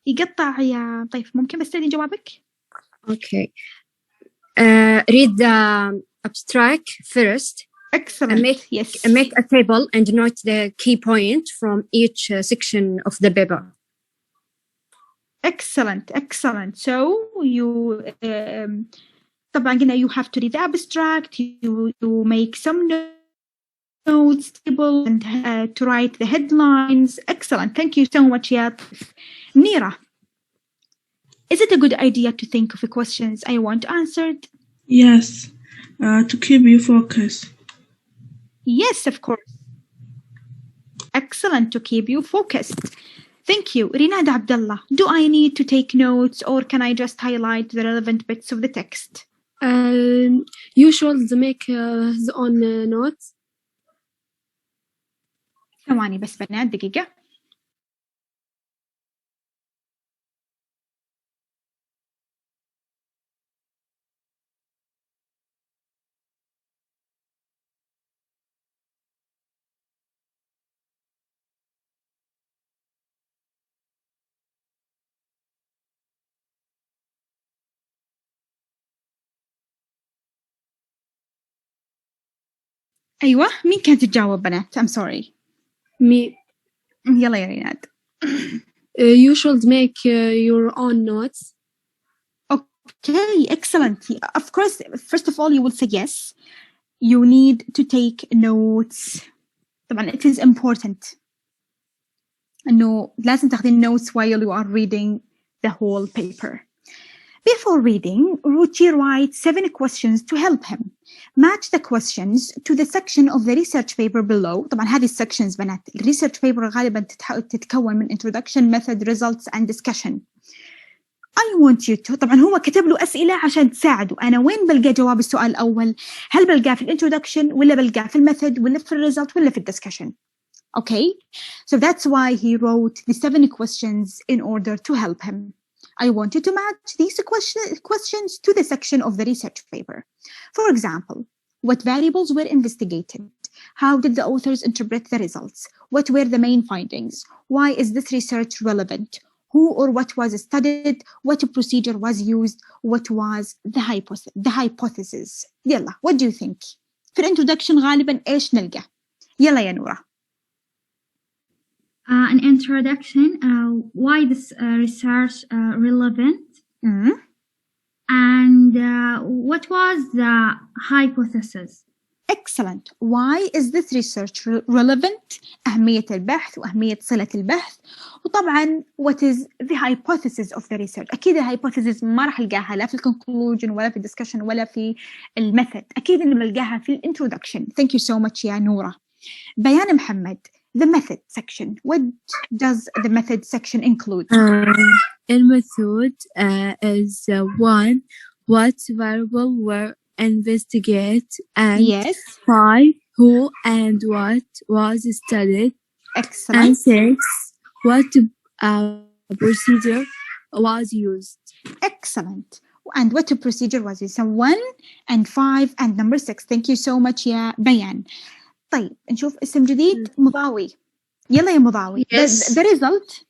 Speaker 1: يقطع يا طيف. ممكن بس تدي جوابك؟
Speaker 12: Okay. Read the abstract first
Speaker 1: Excellent.
Speaker 12: Make a table and note the key point from each section of the paper.
Speaker 1: Excellent. So you طبعا قلنا you have to read the abstract, you make some notes table and to write the headlines. Excellent. Thank you so much, Yatif. Nira, is it a good idea to think of the questions I want answered?
Speaker 2: Yes, to keep you focused.
Speaker 1: Yes, of course. Excellent, to keep you focused. Thank you. Rinad Abdullah, do I need to take notes or can I just highlight the relevant bits of the text?
Speaker 13: You should make his own notes.
Speaker 1: ثواني بس بنات دقيقة. أيوة، مين كانت تجاوب بنات؟ I'm sorry.
Speaker 13: Me.
Speaker 1: يلا يا ريناد.
Speaker 13: You should make your own notes.
Speaker 1: Okay, excellent. Of course, first of all, you will say yes. You need to take notes. طبعا it is important. إنه لازم تاخذين notes while you are reading the whole paper. Before reading, Ruchi writes 7 questions to help him. Match the questions to the section of the research paper below. طبعا هذه السكشنز بنات الريسيرش paper غالبا تتكون من introduction, method, results and discussion. I want you to طبعا هو كتب له أسئلة عشان تساعده. أنا وين بلقى جواب السؤال الأول؟ هل بلقاه في الانترودكشن ولا بلقاه في الميثود ولا في الريزلت ولا في الدسكشن؟ Okay, so that's why he wrote the 7 questions in order to help him. I want you to match these questions to the section of the research paper. For example, what variables were investigated? How did the authors interpret the results? What were the main findings? Why is this research relevant? Who or what was studied? What procedure was used? What was the hypothesis? يلا, what do you think? في الانترودكشن غالبا إيش نلقى؟ يلا يا نورا.
Speaker 9: An introduction, why this research relevant, and what was the hypothesis?
Speaker 1: Excellent. Why is this research relevant? أهمية البحث وأهمية صلة البحث. وطبعا what is the hypothesis of the research. أكيد الhypothesis ما راح ألقاها لا في conclusion ولا في discussion ولا في method. أكيد إنه بلقاها في introduction. Thank you so much يا نورا. بيان محمد. The method section. What does the method section include?
Speaker 14: The method is one, what variable were investigated, and
Speaker 1: yes,
Speaker 14: 5, who and what was studied.
Speaker 1: Excellent.
Speaker 14: And 6, what procedure was used.
Speaker 1: Excellent. And what procedure was used? So 1 and 5 and number 6. Thank you so much يا بيان. طيب نشوف اسم جديد مضاوي. يلا يا مضاوي.
Speaker 15: Yes.
Speaker 1: The result.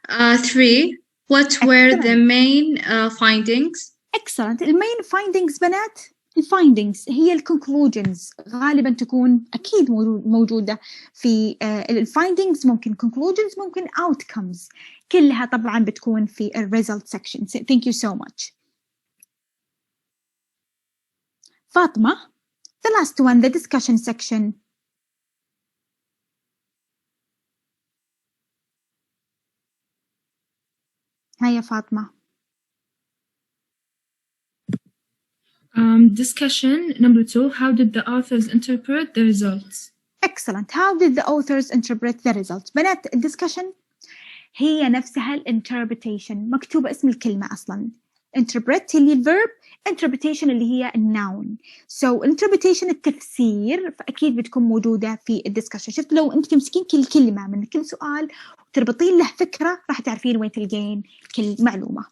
Speaker 15: 3. What were the main findings?
Speaker 1: Excellent. The main findings بنات. الفايندينجز هي الكونكلوجنز غالبا تكون أكيد موجودة في الفايندينجز ممكن conclusions ممكن outcomes كلها طبعا بتكون في الريزلت section. Thank you so much. فاطمة. The last one, the discussion section. هيا فاطمة.
Speaker 16: Discussion number 2. How did the authors interpret the results?
Speaker 1: Excellent. How did the authors interpret the results? بنات discussion هي نفسها interpretation. مكتوبة اسم الكلمة أصلاً. interpret اللي الverb, interpretation اللي هي الnoun. So interpretation التفسير فأكيد بتكون موجودة في الدiscussion. شفت لو أنت تمسكين كل كلمة من كل سؤال وتربطين له فكرة راح تعرفين وين تلقين كل معلومة.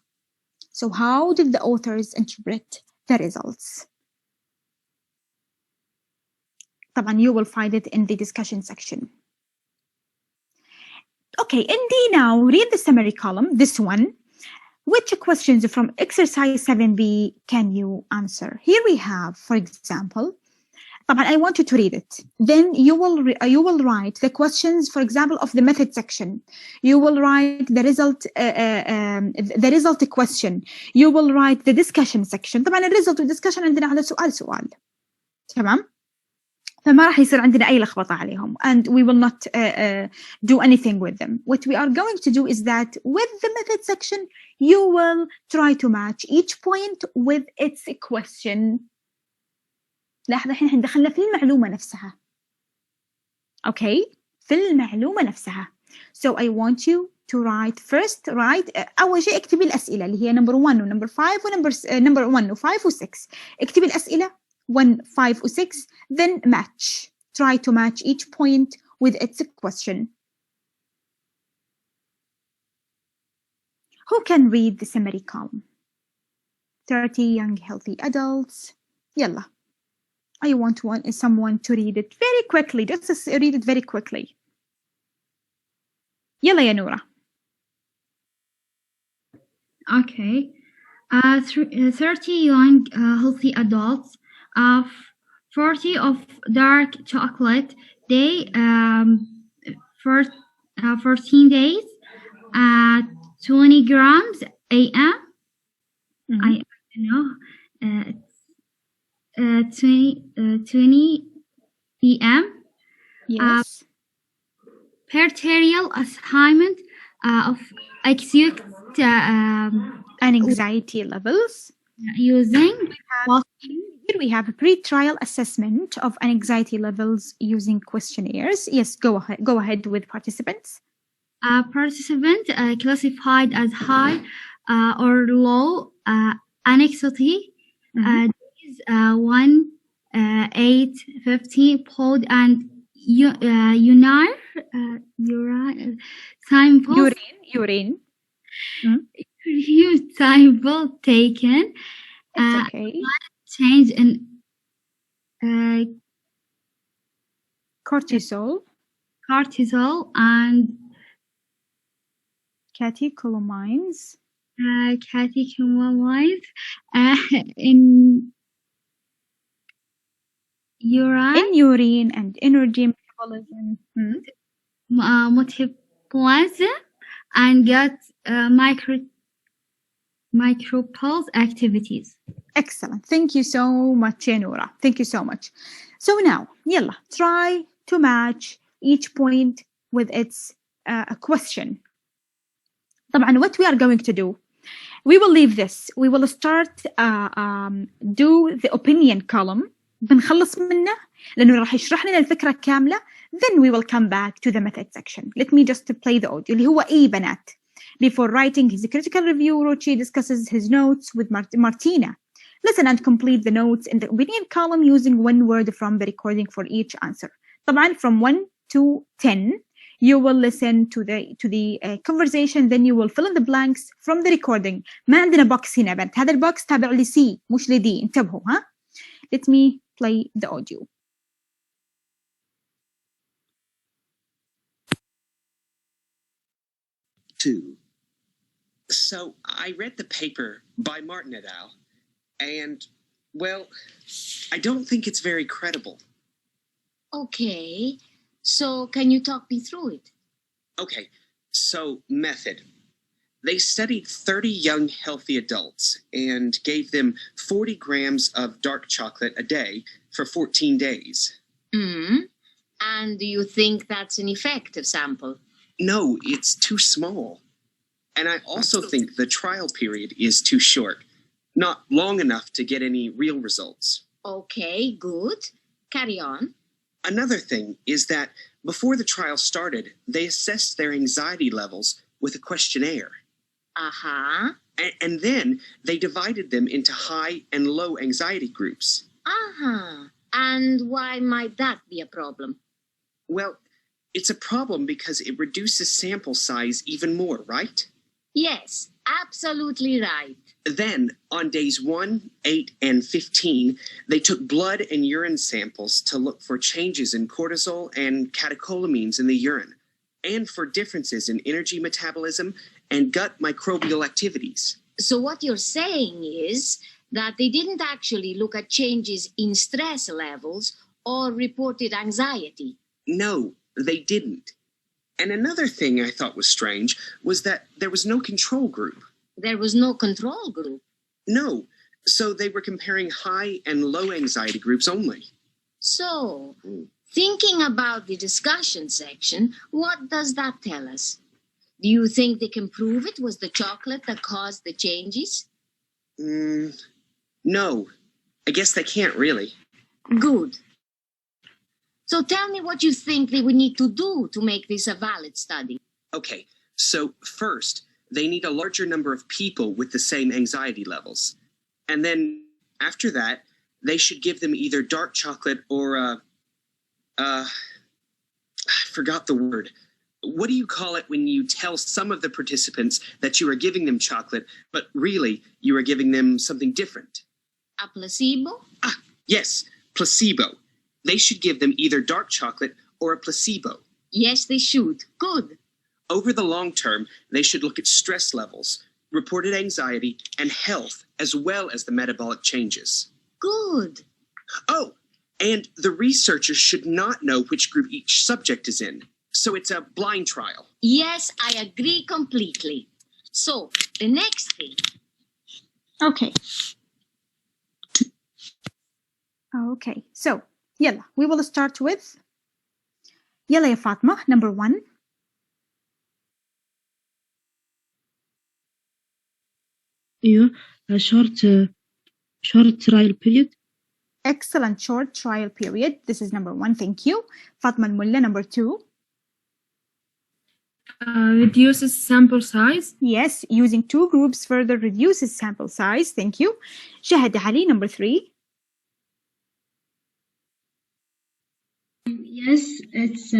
Speaker 1: So how did the authors interpret the results? طبعا you will find it in the discussion section. Okay, in D now, read the summary column, this one. Which questions from exercise 7B can you answer? Here we have, for example, طبعا I want you to read it. Then you will write the questions, for example, of the method section. You will write the result question. You will write the discussion section. طبعا الريزلت والدiscussion عندنا على سؤال. تمام؟ فما راح يصير عندنا أي لخبطة عليهم. And we will not do anything with them. What we are going to do is that with the method section, you will try to match each point with its question. لاحظ الحين دخلنا في المعلومة نفسها. Okay? في المعلومة نفسها. So I want you to write first, أول شيء اكتبي الأسئلة اللي هي number 1 و number 5 و number 1 و 5 و 6. اكتبي الأسئلة 1, 5 و 6, then match. Try to match each point with its question. Who can read the summary column? 30 young healthy adults. يلا. I want someone to read it very quickly. Just read it very quickly. يلا يا نورة.
Speaker 9: Okay. 30 young healthy adults. 40 of dark chocolate. Day 14 days. 20 grams a.m. I don't know. 20 p.m.
Speaker 1: Yes.
Speaker 9: Material assignment of acute
Speaker 1: anxiety levels.
Speaker 9: Using
Speaker 1: here we have a pre-trial assessment of anxiety levels using questionnaires. Yes, go ahead with participants.
Speaker 9: Participant classified as high or low anxiety. 1, 8, 15, pod and urine sample.
Speaker 1: Urine.
Speaker 9: Sample taken.
Speaker 1: It's okay.
Speaker 9: Change in
Speaker 1: cortisol
Speaker 9: and
Speaker 1: catecholamines.
Speaker 9: Catecholamines in
Speaker 1: urine and energy metabolism.
Speaker 9: Metabolism and gut micropulse activities.
Speaker 1: Excellent. Thank you so much, Nora. Thank you so much. So now, يلا, try to match each point with its question. طبعا what we are going to do, we will leave this. We will start do the opinion column. بنخلص منه لأنه راح يشرح لنا الفكرة كاملة. Then we will come back to the method section. Let me just play the audio اللي هو بنات. Before writing his critical review, Rochi discusses his notes with Martina. Listen and complete the notes in the opinion column using one word from the recording for each answer. طبعا from 1 to 10, you will listen to the conversation, then you will fill in the blanks from the recording. ما عندنا box هنا بنت. هذا البوكس تابع لسي مش لدي. انتبهوا ها. Let me play the audio.
Speaker 10: Two. So I read the paper by Martin et al. And, well, I don't think it's very credible.
Speaker 11: Okay. So can you talk me through it?
Speaker 10: Okay. So, method. They studied 30 young healthy adults and gave them 40 grams of dark chocolate a day for 14 days.
Speaker 11: And do you think that's an effective sample?
Speaker 10: No, it's too small. And I also think the trial period is too short. Not long enough to get any real results.
Speaker 11: Okay, good. Carry on.
Speaker 10: Another thing is that before the trial started, they assessed their anxiety levels with a questionnaire.
Speaker 11: Uh-huh.
Speaker 10: And then they divided them into high and low anxiety groups.
Speaker 11: Uh-huh. And why might that be a problem?
Speaker 10: Well, it's a problem because it reduces sample size even more, right?
Speaker 11: Yes, absolutely right.
Speaker 10: Then, on days 1, 8, and 15, they took blood and urine samples to look for changes in cortisol and catecholamines in the urine, and for differences in energy metabolism and gut microbial activities.
Speaker 11: So what you're saying is that they didn't actually look at changes in stress levels or reported anxiety?
Speaker 10: No, they didn't. And another thing I thought was strange was that there was no control group.
Speaker 11: There was no control group.
Speaker 10: No, so they were comparing high and low anxiety groups only.
Speaker 11: So, thinking about the discussion section, what does that tell us? Do you think they can prove it was the chocolate that caused the changes?
Speaker 10: No, I guess they can't really.
Speaker 11: Good. So tell me what you think they would need to do to make this a valid study.
Speaker 10: Okay, so first, they need a larger number of people with the same anxiety levels. And then, after that, they should give them either dark chocolate or, I forgot the word. What do you call it when you tell some of the participants that you are giving them chocolate, but really you are giving them something different?
Speaker 11: A placebo?
Speaker 10: Yes, placebo. They should give them either dark chocolate or a placebo.
Speaker 11: Yes, they should. Good.
Speaker 10: Over the long term, they should look at stress levels, reported anxiety, and health, as well as the metabolic changes.
Speaker 11: Good.
Speaker 10: Oh, and the researchers should not know which group each subject is in. So it's a blind trial.
Speaker 11: Yes, I agree completely. So, the next thing.
Speaker 1: Okay. Okay, so, يلا, we will start with يلا يا فاطمة, number 1.
Speaker 7: ايوه, short trial period.
Speaker 1: Excellent, short trial period. This is number 1, thank you. Fatma al-Mulla, number 2.
Speaker 16: Reduces sample size.
Speaker 1: Yes, using 2 groups further reduces sample size. Thank you. Shahad Ali, number 3.
Speaker 8: Yes, it's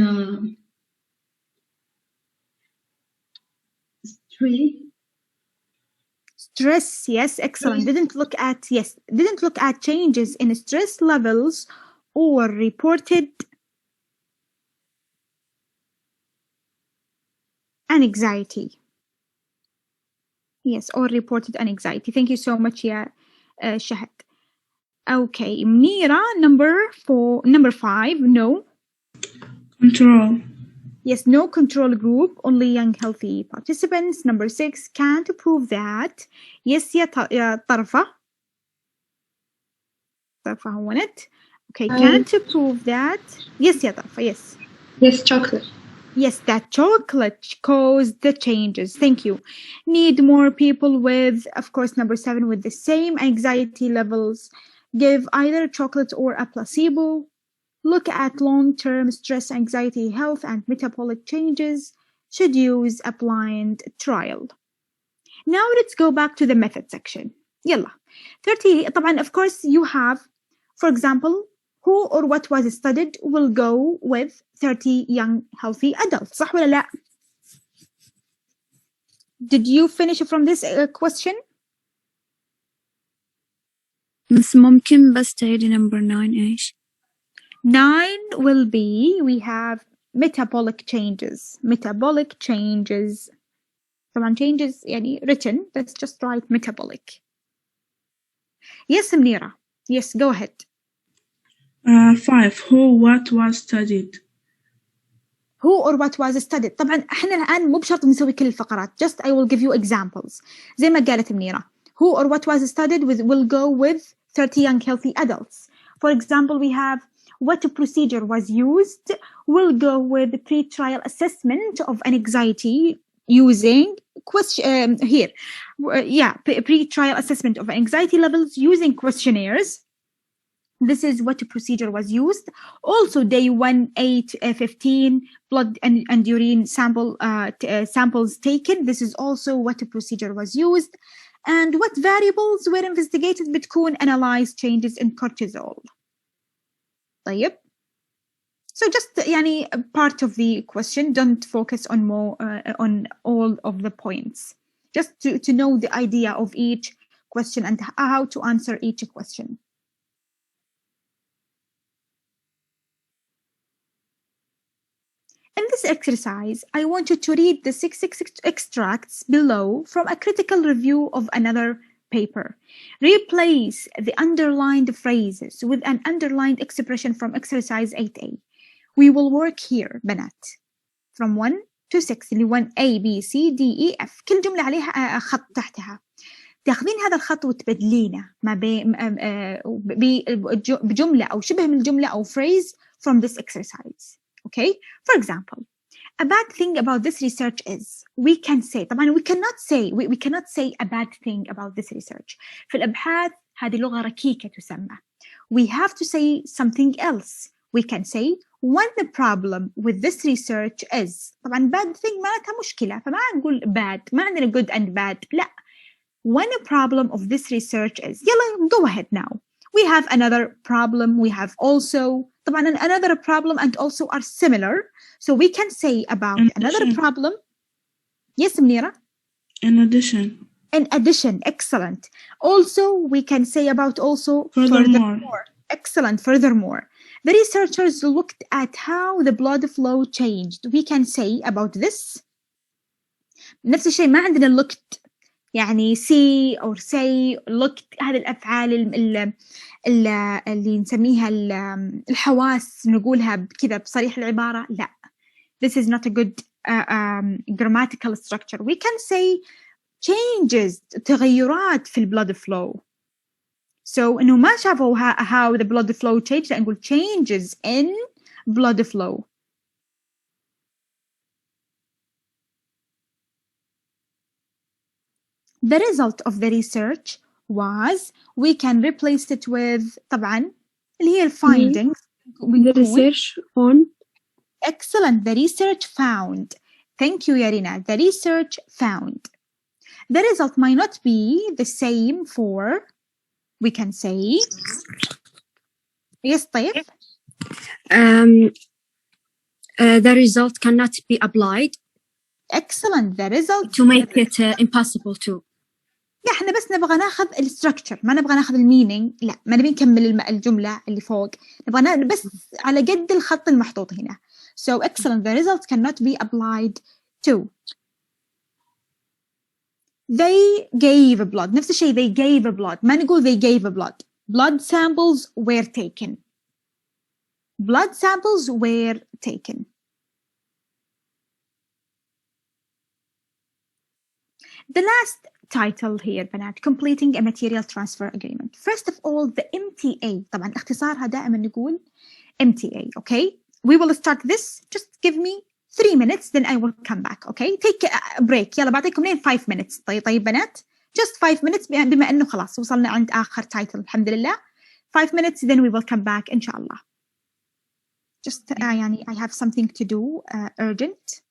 Speaker 8: 3.
Speaker 1: Stress, yes, excellent. Didn't look at changes in stress levels or reported anxiety. Yes, or reported anxiety. Thank you so much, Shahad. Okay, Mira, number 5, no.
Speaker 2: Control.
Speaker 1: Yes, no control group, only young healthy participants. Number 6, can't prove that. Yes, يا طرفة. طرفة هونت. Okay, can't prove that. Yes, يا طرفة, yes.
Speaker 13: Yes, chocolate.
Speaker 1: Yes, that chocolate caused the changes. Thank you. Need more people with, of course, number 7, with the same anxiety levels. Give either chocolate or a placebo. Look at long-term stress, anxiety, health, and metabolic changes. Should use a blind trial. Now let's go back to the method section. يلا. 30, طبعا, of course, you have, for example, who or what was studied will go with 30 young healthy adults. صح ولا لا? Did you finish from this question?
Speaker 5: بس ممكن بس تعيدي number 9 إيش؟
Speaker 1: 9 will be, we have metabolic changes. Metabolic changes. طبعا changes يعني written. Let's just write metabolic. Yes, Mnira. Yes, go ahead.
Speaker 2: 5. Who, what was studied?
Speaker 1: Who or what was studied. طبعا احنا الآن مو بشرط نسوي كل الفقرات. Just I will give you examples. زي ما قالت منيرة. Who or what was studied will go with 30 young healthy adults. For example, we have what pre-trial was used will go with the pre-trial assessment of anxiety using pre-trial assessment of anxiety levels using questionnaires. This is what procedure was used. Also, day 1, 8, 15, blood and urine samples taken. This is also what procedure was used. And what variables were investigated بتكون analyze changes in cortisol. طيب. So just يعني part of the question. Don't focus on more on all of the points. Just to know the idea of each question and how to answer each question. In this exercise, I want you to read the 6 extracts below from a critical review of another paper. Replace the underlined phrases with an underlined expression from exercise 8A. We will work here بنات from 1 to 6 اللي 1A B C D E F. كل جملة عليها خط تحتها. تاخذين هذا الخط وتبدلينه ما بجملة أو شبه من الجملة أو phrase from this exercise. Okay? For example, a bad thing about this research is, we can say, طبعا we cannot say a bad thing about this research. في الأبحاث هذه لغة ركيكة تسمى. We have to say something else. We can say one problem with this research is. طبعا bad thing معناتها مشكلة، فما نقول bad، ما عندنا good and bad، لا. One problem of this research is. يلا go ahead now. We have another problem. We have also. طبعا another problem and also are similar. So we can say about another problem. Yes, Munira?
Speaker 2: In addition.
Speaker 1: In addition. Excellent. Also, we can say about also
Speaker 2: furthermore.
Speaker 1: Excellent. Furthermore. The researchers looked at how the blood flow changed. We can say about this. نفس الشيء ما عندنا looked يعني see or say looked هذه الأفعال اللي نسميها الحواس نقولها كذا بصريح العبارة لا. This is not a good grammatical structure. We can say changes تغيرات في blood flow. So إنه ما شافوا how the blood flow changed نقول changes in blood flow. The result of the research was, we can replace it with طبعا اللي هي findings.
Speaker 13: The research found.
Speaker 1: Excellent. The research found. Thank you, Yarina. The research found. The result might not be the same for, we can say, yes, طيب.
Speaker 12: The result cannot be applied.
Speaker 1: Excellent. The result.
Speaker 12: To make it impossible to.
Speaker 1: لا احنا بس نبغى ناخذ الستركتشر، ما نبغى ناخذ المينينج، لا ما نبي نكمل الجملة اللي فوق، نبغى بس على قد الخط المحطوط هنا. So excellent. The result cannot be applied to. They gave blood. نفس الشيء they gave blood. ما نقول they gave blood. Blood samples were taken. Blood samples were taken. The last title here بنات, completing a material transfer agreement. First of all, the MTA. طبعا اختصارها دائما نقول MTA. Okay? We will start this. Just give me 3 minutes, then I will come back. Okay? Take a break. يلا بعطيكم لين 5 minutes. طيب بنات? Just 5 minutes بما أنه خلاص وصلنا عند آخر title الحمد لله. 5 minutes, then we will come back إن شاء الله. Just يعني I have something to do urgent.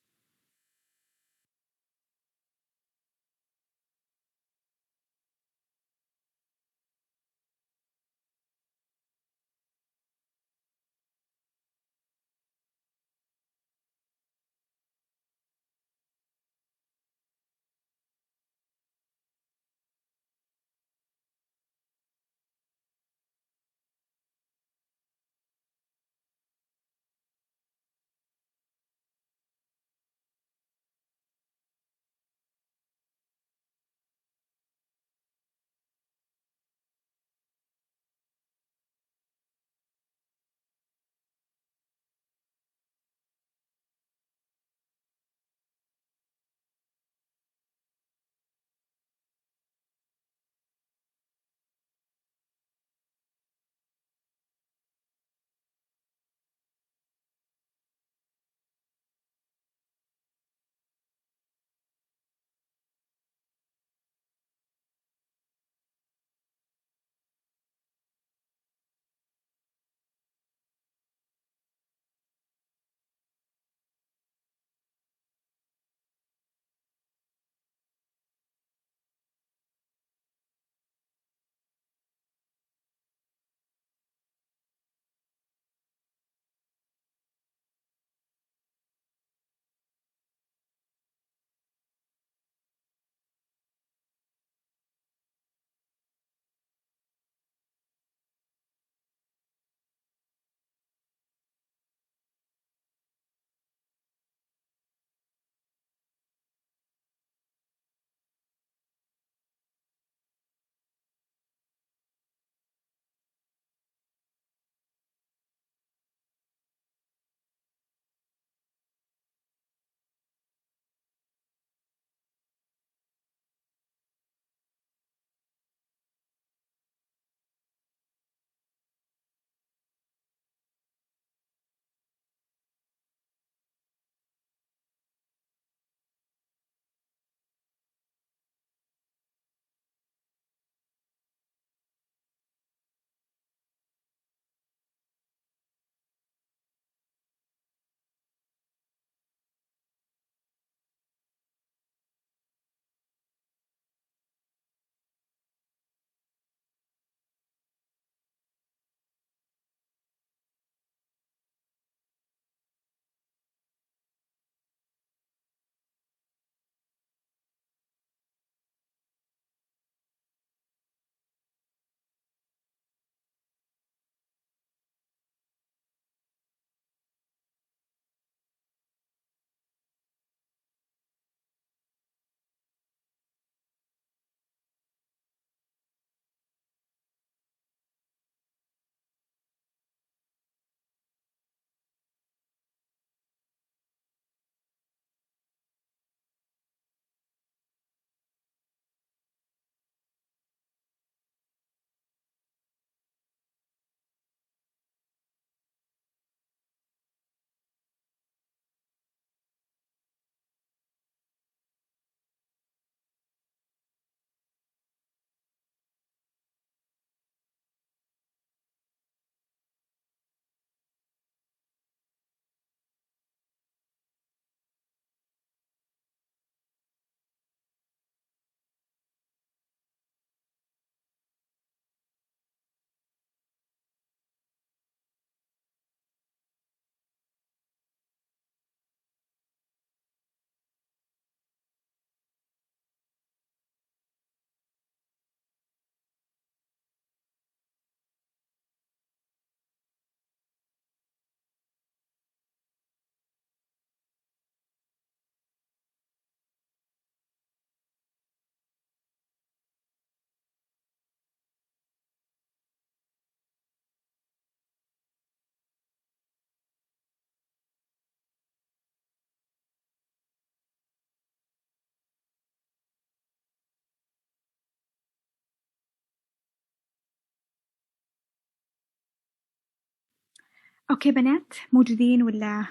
Speaker 1: أوكي بنات موجودين ولا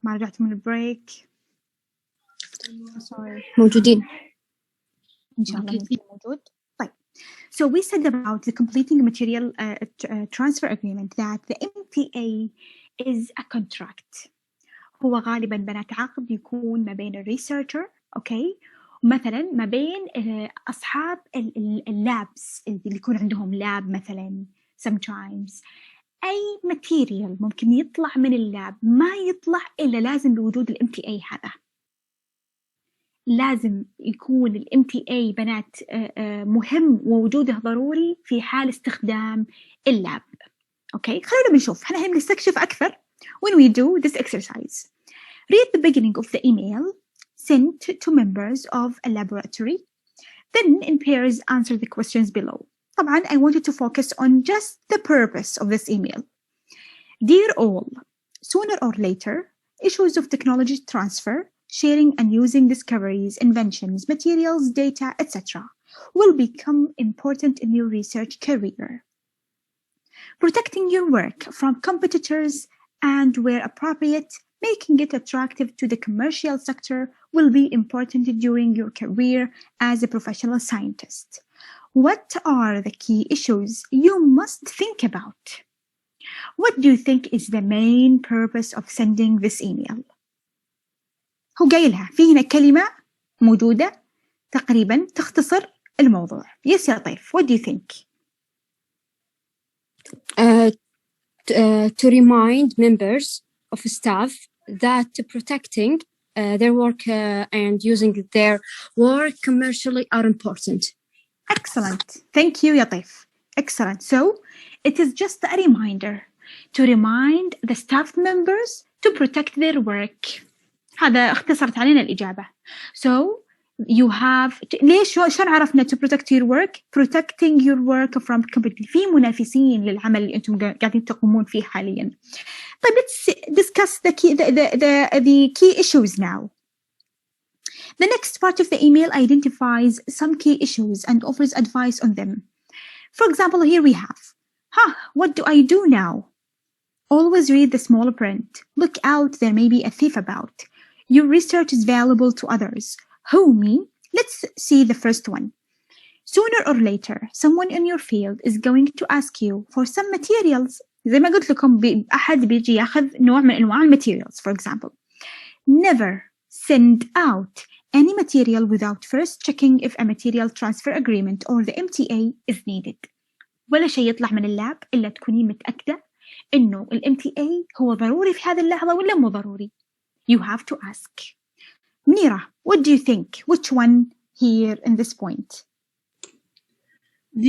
Speaker 1: ما رجعتوا من البريك؟
Speaker 12: موجودين
Speaker 1: إن شاء الله موجود. طيب. So we said about the completing material transfer agreement that the MTA is a contract. هو غالبا بنات عقد يكون ما بين الريسيرشر أوكي مثلا ما بين أصحاب اللابس اللي يكون عندهم لاب مثلا sometimes أي ماتيريال ممكن يطلع من اللاب ما يطلع إلا لازم بوجود ال MTA هذا. لازم يكون ال MTA بنات مهم ووجوده ضروري في حال استخدام اللاب. أوكي خلونا بنشوف احنا بنستكشف أكثر when we do this exercise. Read the beginning of the email sent to members of a laboratory. Then in pairs answer the questions below. طبعا I wanted to focus on just the purpose of this email. Dear all, sooner or later, issues of technology transfer, sharing and using discoveries, inventions, materials, data, etc. will become important in your research career. Protecting your work from competitors and, where appropriate, making it attractive to the commercial sector will be important during your career as a professional scientist. What are the key issues you must think about? What do you think is the main purpose of sending this email? هو قايلها في هنا كلمة موجودة تقريبا تختصر الموضوع. Yes يا طيف, what do you think?
Speaker 12: To remind members of staff that protecting their work and using their work commercially are important.
Speaker 1: Excellent. Thank you يا طيف. Excellent. So it is just a reminder to remind the staff members to protect their work. هذا اختصرت علينا الإجابة. So you have ليش شلون عرفنا to protect your work? Protecting your work from competition. في منافسين للعمل اللي أنتم قاعدين تقومون فيه حاليا. طيب let's discuss the key issues now. The next part of the email identifies some key issues and offers advice on them. For example, here we have, what do I do now? Always read the small print. Look out, there may be a thief about. Your research is valuable to others. Who, me? Let's see the first one. Sooner or later, someone in your field is going to ask you for some materials. زي ما قلت لكم أحد بيجي ياخذ نوع من أنواع materials, for example. Never send out any material without first checking if a material transfer agreement or the MTA is needed. ولا شيء يطلع من اللاب إلا تكونين متأكدة إنه ال MTA هو ضروري في هذه اللحظة ولا مو ضروري. You have to ask. Mira, what do you think? Which one here in this point?
Speaker 2: D.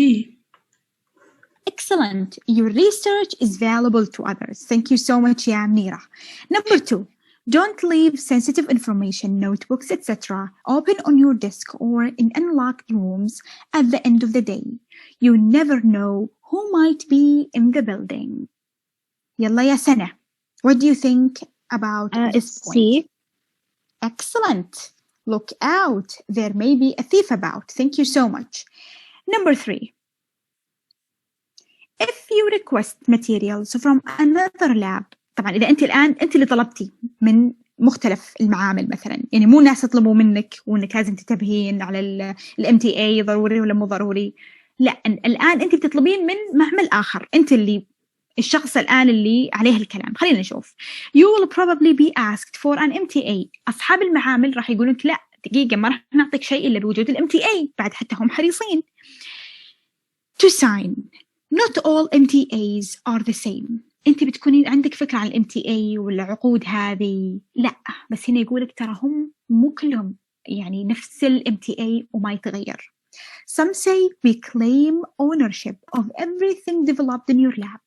Speaker 1: Excellent. Your research is valuable to others. Thank you so much, yeah, Mira. Number 2. Don't leave sensitive information, notebooks, etc. open on your desk or in unlocked rooms at the end of the day. You never know who might be in the building. Yalla ya Sana, what do you think about this point? Excellent. Look out. There may be a thief about. Thank you so much. Number 3. If you request materials from another lab, طبعا إذا أنت اللي طلبتي من مختلف المعامل مثلا، يعني مو ناس يطلبوا منك وإنك لازم تنتبهين على ال MTA ضروري ولا مو ضروري، لا الآن أنت بتطلبين من معمل آخر، أنت اللي الشخص الآن اللي عليه الكلام. خلينا نشوف. You will probably be asked for an MTA. أصحاب المعامل راح يقولون لا دقيقة ما راح نعطيك شيء إلا بوجود ال MTA، بعد حتى هم حريصين. To sign. Not all MTAs are the same. أنت بتكونين عندك فكرة عن ال MTA والعقود هذه، لا بس هنا يقولك ترى هم مو كلهم يعني نفس ال MTA وما يتغير. Some say we claim ownership of everything developed in your lab.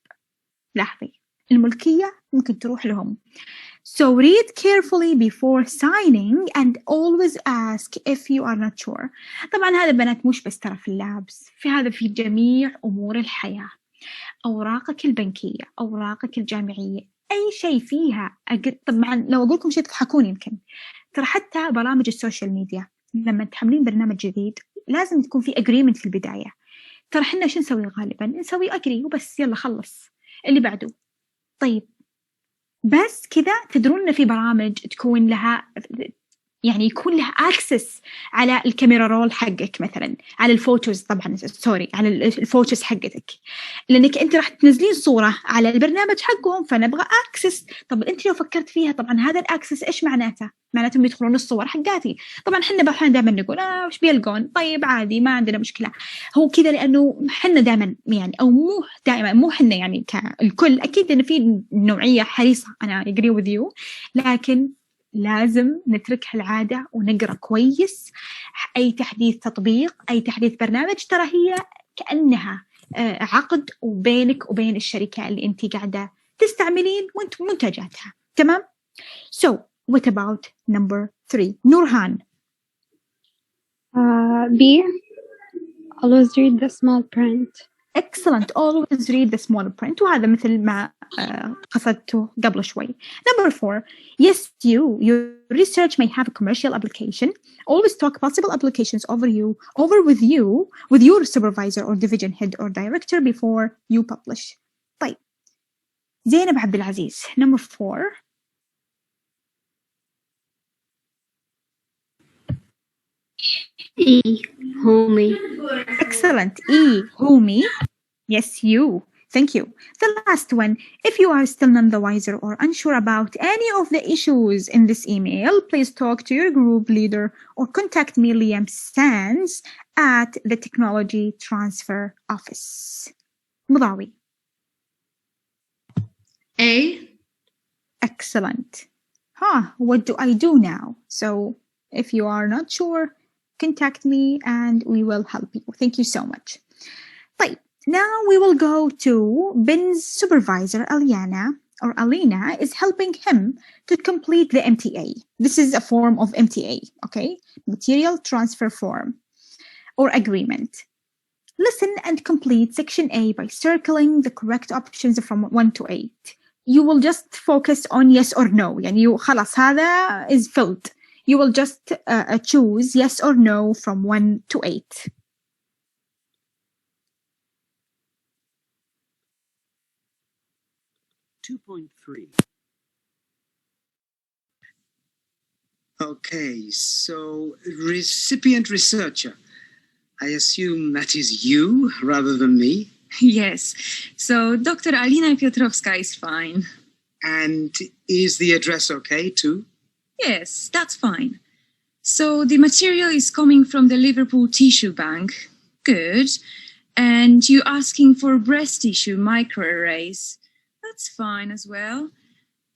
Speaker 1: لاحظي الملكية ممكن تروح لهم. So read carefully before signing and always ask if you are not sure. طبعا هذا بنات مش بس ترى في اللابس، في هذا في جميع أمور الحياة. أوراقك البنكية، أوراقك الجامعية، أي شيء فيها طبعا لو أقول لكم شيء تضحكون يمكن، ترى حتى برامج السوشيال ميديا لما تحملين برنامج جديد لازم تكون في agreement في البداية. ترى حنا شو نسوي غالبا؟ نسوي agree وبس يلا خلص اللي بعده. طيب بس كذا تدرون إن في برامج تكون لها يعني يكون لها access على الكاميرا رول حقك مثلا، على الفوتوز طبعا سوري على الفوتوز حقتك، لأنك أنت راح تنزلين صورة على البرنامج حقهم فنبغى access. طب أنت لو فكرت فيها طبعا هذا الأكسس إيش معناته؟ معناته بيدخلون الصور حقاتي. طبعا حنا دائما نقول وش بيلقون؟ طيب عادي ما عندنا مشكلة. هو كذا لأنه حنا دائما يعني أو مو دائما مو حنا يعني كالكل أكيد إن في نوعية حريصة أنا agree with you، لكن لازم نترك هالعادة ونقرأ كويس أي تحديث تطبيق أي تحديث برنامج، ترى هي كأنها عقد وبينك وبين الشركة اللي أنت قاعدة تستعملين منتجاتها. تمام؟ So what about number 3 نورهان؟
Speaker 13: B. Always read the small print.
Speaker 1: Excellent. Always read the small print. وهذا مثل ما قصدته قبل شوي. Number 4. Yes, your research may have a commercial application. Always talk possible applications over with your supervisor or division head or director before you publish. طيب. زينب عبد العزيز. Number 4.
Speaker 6: E. Homey.
Speaker 1: Excellent. E. Homey. Yes, you. Thank you. The last one. If you are still none the wiser or unsure about any of the issues in this email, please talk to your group leader or contact me, Liam Sands, at the Technology Transfer Office. Mudawi.
Speaker 15: A.
Speaker 1: Excellent. What do I do now? So if you are not sure, contact me and we will help you. Thank you so much. طيب. Now we will go to Ben's supervisor, Alina is helping him to complete the MTA. This is a form of MTA, okay? Material Transfer Form or Agreement. Listen and complete section A by circling the correct options from 1 to 8. You will just focus on yes or no. يعني خلاص هذا is filled. You will just choose yes or no from 1 to 8.
Speaker 17: Okay, so recipient researcher. I assume that is you rather than me?
Speaker 18: Yes. So Dr. Alina Piotrowska is fine.
Speaker 17: And is the address okay too?
Speaker 18: Yes, that's fine. So the material is coming from the Liverpool Tissue Bank. Good. And you asking for breast tissue microarrays. That's fine as well.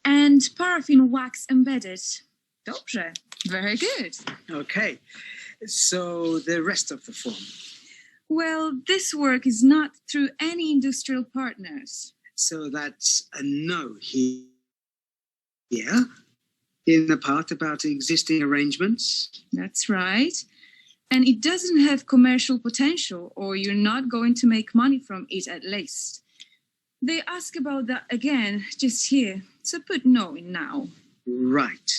Speaker 18: And paraffin wax embedded. Dobrze. Very good.
Speaker 17: Okay. So the rest of the form.
Speaker 18: Well, this work is not through any industrial partners.
Speaker 17: So that's a no here. In the part about existing arrangements?
Speaker 18: That's right. And it doesn't have commercial potential, or you're not going to make money from it at least. They ask about that again, just here. So put no in now.
Speaker 17: Right.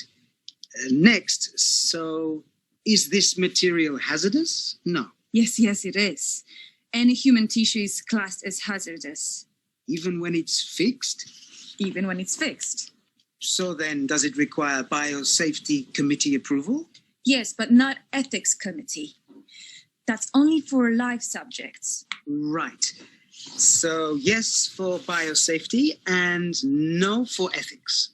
Speaker 17: Next, so is this material hazardous? No.
Speaker 18: Yes, it is. Any human tissue is classed as hazardous.
Speaker 17: Even when it's fixed?
Speaker 18: Even when it's fixed.
Speaker 17: So then, does it require biosafety committee approval?
Speaker 18: Yes, but not ethics committee. That's only for live subjects.
Speaker 17: Right. So yes for biosafety and no for ethics.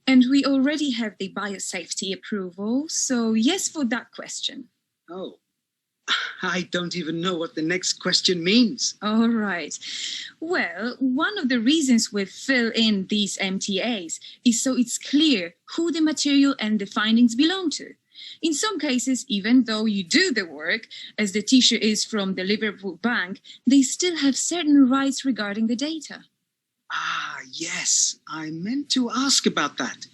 Speaker 18: And we already have the biosafety approval, so yes for that question.
Speaker 17: Oh, I don't even know what the next question means.
Speaker 18: All right. Well, one of the reasons we fill in these MTAs is so it's clear who the material and the findings belong to. In some cases, even though you do the work, as the tissue is from the Liverpool Bank, they still have certain rights regarding the data.
Speaker 17: Yes, I meant to ask about that.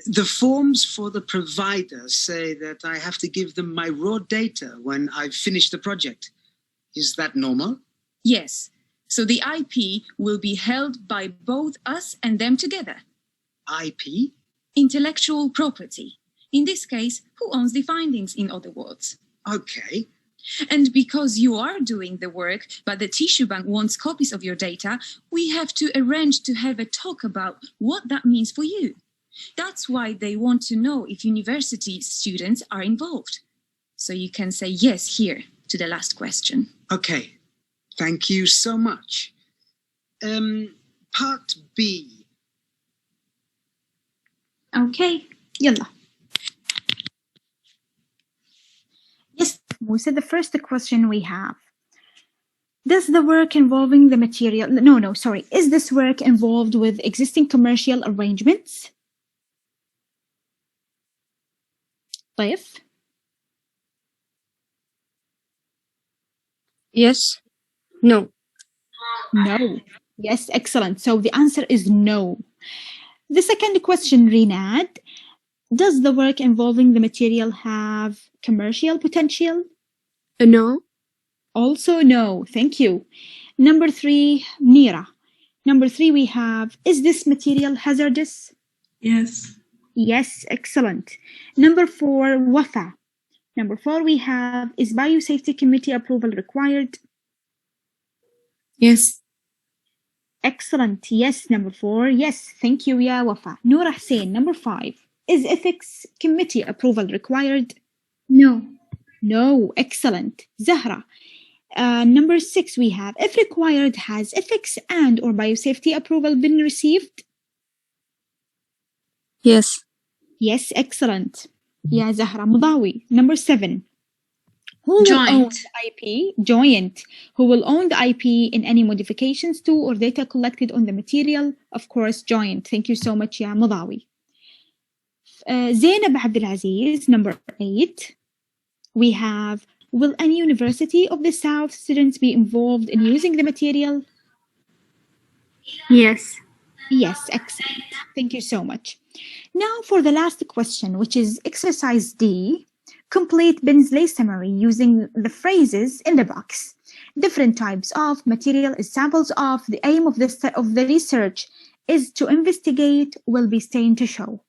Speaker 17: The forms for the provider say that I have to give them my raw data when I've finished the project. Is that normal?
Speaker 18: Yes. So the IP will be held by both us and them together.
Speaker 17: IP?
Speaker 18: Intellectual property. In this case, who owns the findings, in other words?
Speaker 17: Okay.
Speaker 18: And because you are doing the work, but the tissue bank wants copies of your data, we have to arrange to have a talk about what that means for you. That's why they want to know if university students are involved. So you can say yes here to the last question.
Speaker 17: Okay, thank you so much. Part B.
Speaker 1: Okay, يلا. Yes, Musa, the first question we have. Does the work involving the material... No, sorry. Is this work involved with existing commercial arrangements? طيب.
Speaker 12: Yes. No.
Speaker 1: No. Yes, excellent. So the answer is no. The second question, Rinad. Does the work involving the material have commercial potential?
Speaker 13: No.
Speaker 1: Also no. Thank you. Number 3, Nira. Number 3 we have, is this material hazardous?
Speaker 2: Yes.
Speaker 1: Yes, excellent. Number 4, Wafa. Number 4 we have, is Bayou Safety Committee approval required?
Speaker 12: Yes.
Speaker 1: Excellent. Yes, number 4. Yes, thank you, Ya Wafa. Noura Hussein, number 5. Is Ethics Committee approval required?
Speaker 9: No.
Speaker 1: No, excellent. Zahra. Number 6 we have, if required, has ethics and or biosafety approval been received?
Speaker 12: Yes.
Speaker 1: Yes, excellent. Ya Zahra. Mudawi. Number 7. Who will own the IP? Joint. Who will own the IP in any modifications to or data collected on the material? Of course, joint. Thank you so much, Ya Mudawi. Zainab Abdulaziz, number 8. We have, will any university of the South students be involved in using the material?
Speaker 9: Yes.
Speaker 1: Yes, excellent. Thank you so much. Now for the last question, which is exercise D. Complete Bensley summary using the phrases in the box. Different types of material examples of the aim of the research is to investigate will be stained to show.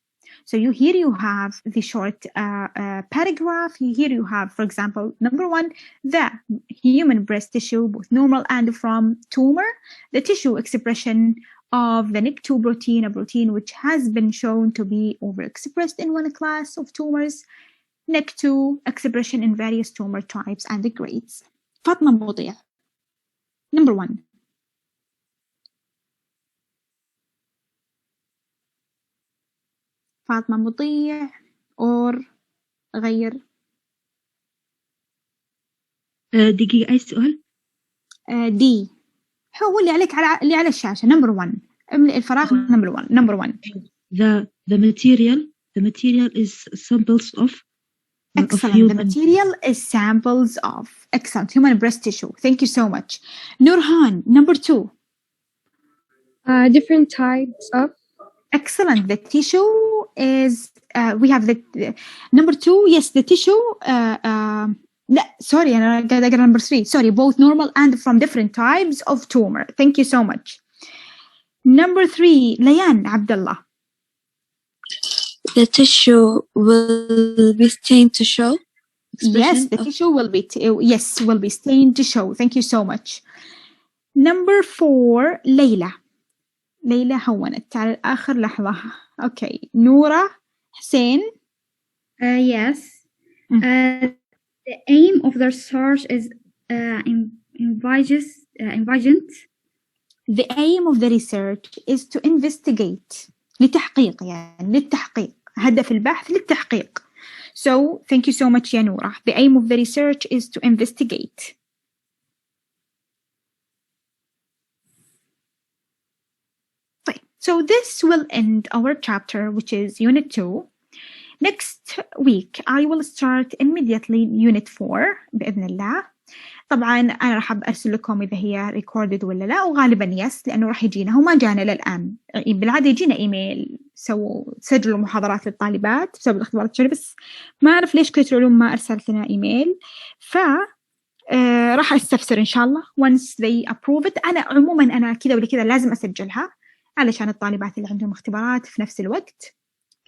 Speaker 1: So here you have the short paragraph. Here you have, for example, number 1, the human breast tissue, both normal and from tumor, the tissue expression of the NIC2 protein, a protein which has been shown to be overexpressed in one class of tumors, NIC2 expression in various tumor types and the grades. Fatma Moudia, number 1. فاطمة مطيع or غير.
Speaker 7: دقيقة، أي سؤال؟
Speaker 1: دي هو اللي على الشاشة. number 1. املئ الفراغ. number 1.
Speaker 7: The material is samples of
Speaker 1: excellent.
Speaker 7: human.
Speaker 1: The material is samples of excellent human breast tissue. Thank you so much. Nurhan, number 2.
Speaker 13: Different types of.
Speaker 1: Excellent. The tissue is we have the number 2. Yes, the tissue. لا, sorry, أنا قاعدة أقرأ number 3. Sorry, both normal and from different types of tumor. Thank you so much. Number 3, Layan Abdullah.
Speaker 14: The tissue will be stained to show.
Speaker 1: Yes, the tissue will be stained to show. Thank you so much. Number 4, Layla. ليلى هونت على آخر لحظة. Okay. نورة حسين.
Speaker 9: Yes. The aim of the research is envisioned.
Speaker 1: The aim of the research is to investigate. للتحقيق يعني للتحقيق. هدف البحث للتحقيق. So thank you so much يا نورة. The aim of the research is to investigate. So this will end our chapter, which is Unit 2. Next week, I will start immediately Unit 4 بإذن الله. طبعا أنا راح أرسل لكم إذا هي recorded ولا لا، وغالبا يس، لأنه راح يجينا، هو ما جانا للآن، بالعادة يجينا إيميل سجلوا محاضرات للطالبات بسبب الاختبارات الشهرية، بس ما أعرف ليش كلية العلوم ما أرسلت لنا إيميل، راح أستفسر إن شاء الله once they approve it. أنا عموما أنا كذا ولا كذا لازم أسجلها علشان الطالبات اللي عندهم اختبارات في نفس الوقت.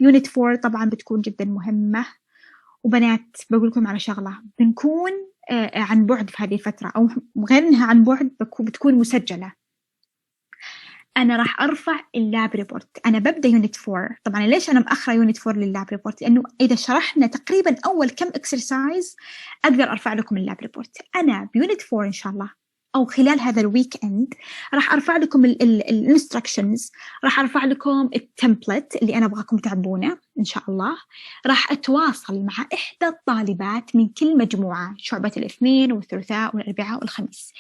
Speaker 1: Unit 4 طبعا بتكون جدا مهمة. وبنات بقول لكم على شغلة، بنكون عن بعد في هذه الفترة، أو غير أنها عن بعد بتكون مسجلة. أنا راح أرفع اللاب ريبورت. أنا ببدأ يونت 4. طبعا ليش أنا مأخرة يونت 4 لللاب ريبورت؟ لأنه إذا شرحنا تقريبا أول كم إكسرسايز أقدر أرفع لكم اللاب ريبورت. أنا بيونت 4 إن شاء الله أو خلال هذا الويك إند راح أرفع لكم الانستركشنز، راح أرفع لكم التمبلت اللي أنا أبغاكم تعبونه إن شاء الله. راح أتواصل مع إحدى الطالبات من كل مجموعة، شعبة الاثنين والثلاثاء والأربعاء والخميس.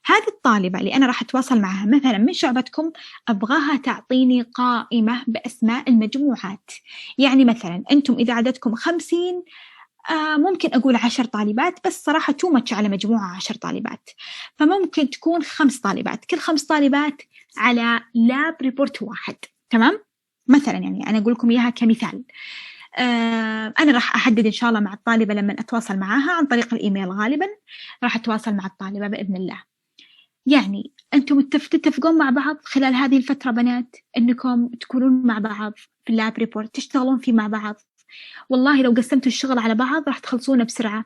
Speaker 1: هذه الطالبة اللي أنا راح أتواصل معها مثلا من شعبتكم أبغاها تعطيني قائمة بأسماء المجموعات. يعني مثلا أنتم إذا عددكم 50 ممكن أقول 10 طالبات، بس صراحة تو ماتش على مجموعة 10 طالبات، فممكن تكون 5 طالبات، كل 5 طالبات على لاب ريبورت واحد. تمام؟ مثلا يعني أنا أقول لكم إياها كمثال. أنا راح أحدد إن شاء الله مع الطالبة لما أتواصل معها عن طريق الإيميل، غالبا راح أتواصل مع الطالبة بإذن الله. يعني أنتم تتفقون مع بعض خلال هذه الفترة بنات أنكم تكونون مع بعض في اللاب ريبورت، تشتغلون فيه مع بعض. والله لو قسمتوا الشغل على بعض راح تخلصونه بسرعة.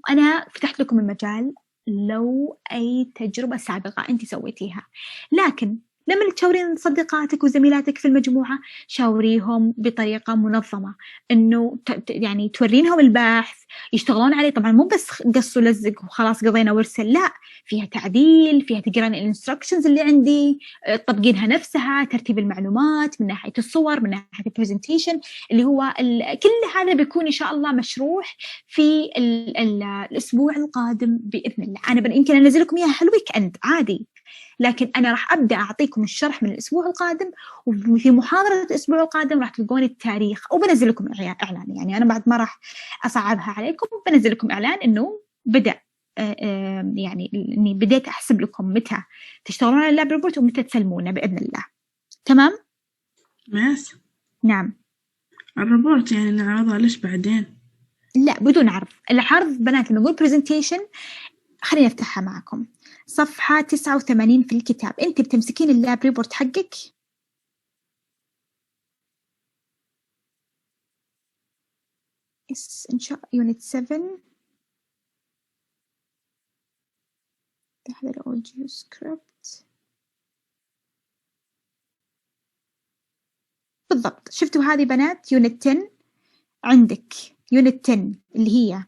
Speaker 1: وأنا فتحت لكم المجال لو أي تجربة سابقة أنت سويتيها، لكن لما تشاورين صديقاتك وزميلاتك في المجموعة شاوريهم بطريقة منظمة، إنه يعني تورينهم البحث يشتغلون عليه. طبعا مو بس قص ولزق وخلاص قضينا وارسل، لا، فيها تعديل، فيها تقرأين الانستركشنز اللي عندي، تطبقينها نفسها، ترتيب المعلومات من ناحية الصور، من ناحية البرزنتيشن اللي هو كل هذا بيكون إن شاء الله مشروح في الأسبوع القادم بإذن الله. أنا يمكن أنزل لكم إياها هالويك أند عادي، لكن أنا راح أبدأ أعطيكم الشرح من الأسبوع القادم، وفي محاضرة الأسبوع القادم راح تلقون التاريخ، وبنزل لكم إعلان. يعني أنا بعد ما راح أصعبها عليكم بنزل لكم إعلان إنه بدأ، يعني إني بديت أحسب لكم متى تشتغلون على اللاب ريبورت ومتى تسلمونه بإذن الله. تمام؟
Speaker 2: ماس.
Speaker 1: نعم.
Speaker 2: الريبورت يعني نعرضها ليش بعدين؟
Speaker 1: لا، بدون عرض. العرض بنات لما نقول برزنتيشن، خليني أفتحها معكم. صفحة 89 في الكتاب. أنت بتمسكين اللاب ريبورت حقك، إن شاء يونت 7. هذا الأوديو سكريبت بالضبط. شفتوا هذه بنات يونت 10. عندك يونت 10 اللي هي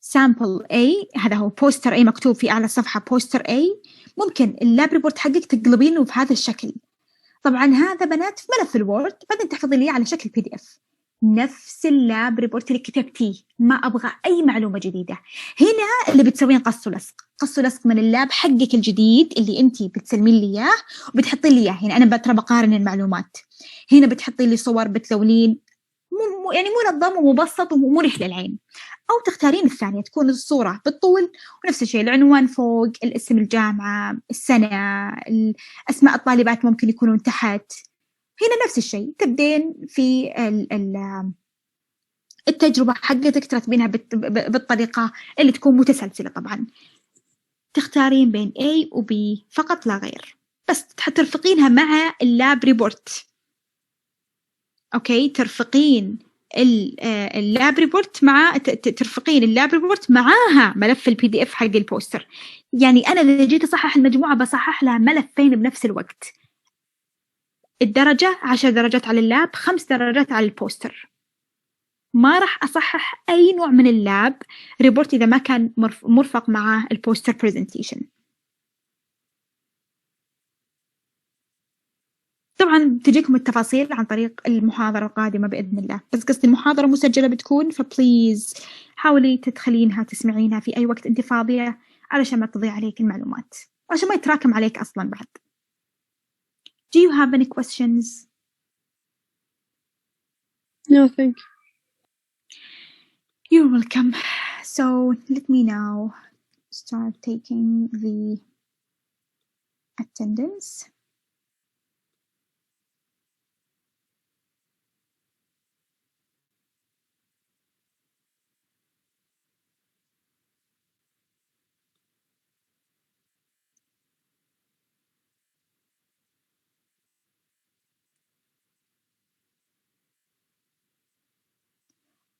Speaker 1: sample A، هذا هو بوستر A مكتوب في أعلى الصفحة بوستر A. ممكن اللاب ريبورت حقك تقلبينه بهذا الشكل. طبعا هذا بنات في ملف الوورد، بعدين تحفظي لي على شكل PDF نفس اللاب ريبورت اللي كتبتيه، ما أبغى أي معلومة جديدة. هنا اللي بتسوين قص ولصق، قص ولصق من اللاب حقك الجديد اللي أنتي بتسلمين لي إياه وبتحطين لي إياه. هنا أنا ترى بقارن المعلومات، هنا بتحطين لي صور بتلونين يعني منظم ومبسط ومريح للعين، أو تختارين الثانية تكون الصورة بالطول ونفس الشيء العنوان فوق، الاسم الجامعة، السنة، أسماء الطالبات ممكن يكونون تحت. هنا نفس الشيء تبدين في التجربة حقتك ترتبينها بالطريقة اللي تكون متسلسلة. طبعا تختارين بين A و B فقط لا غير، بس ترفقينها مع اللاب ريبورت. أوكي، ترفقين اللاب ريبورت مع ترفقين اللاب ريبورت معاها ملف PDF حق البوستر. يعني أنا إذا جيت أصحح المجموعة بصحح لها ملفين بنفس الوقت. الدرجة 10 درجات على اللاب، 5 درجات على البوستر. ما راح أصحح أي نوع من اللاب ريبورت إذا ما كان مرفق مع البوستر برزنتيشن. طبعا تجيكم التفاصيل عن طريق المحاضرة القادمة بإذن الله، بس قصدي المحاضرة مسجلة بتكون، فبليز حاولي تدخلينها تسمعينها في أي وقت أنت فاضية علشان ما تضيع عليك المعلومات، عشان ما يتراكم عليك أصلا بعد. Do you have any questions?
Speaker 13: No, thank you.
Speaker 1: You're welcome. So let me now start taking the attendance.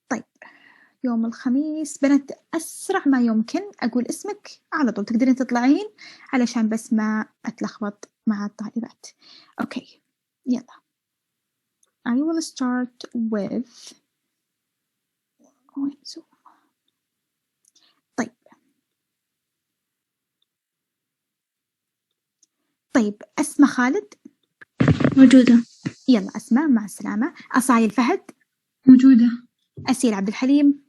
Speaker 1: طيب يوم الخميس. بنات أسرع ما يمكن أقول اسمك على طول تقدرين تطلعين علشان بس ما أتلخبط مع الطالبات. أوكي يلا. I will start with طيب أسماء خالد
Speaker 3: موجودة.
Speaker 1: يلا أسماء مع السلامة. أصايل فهد
Speaker 18: موجودة.
Speaker 1: أسيل عبد الحليم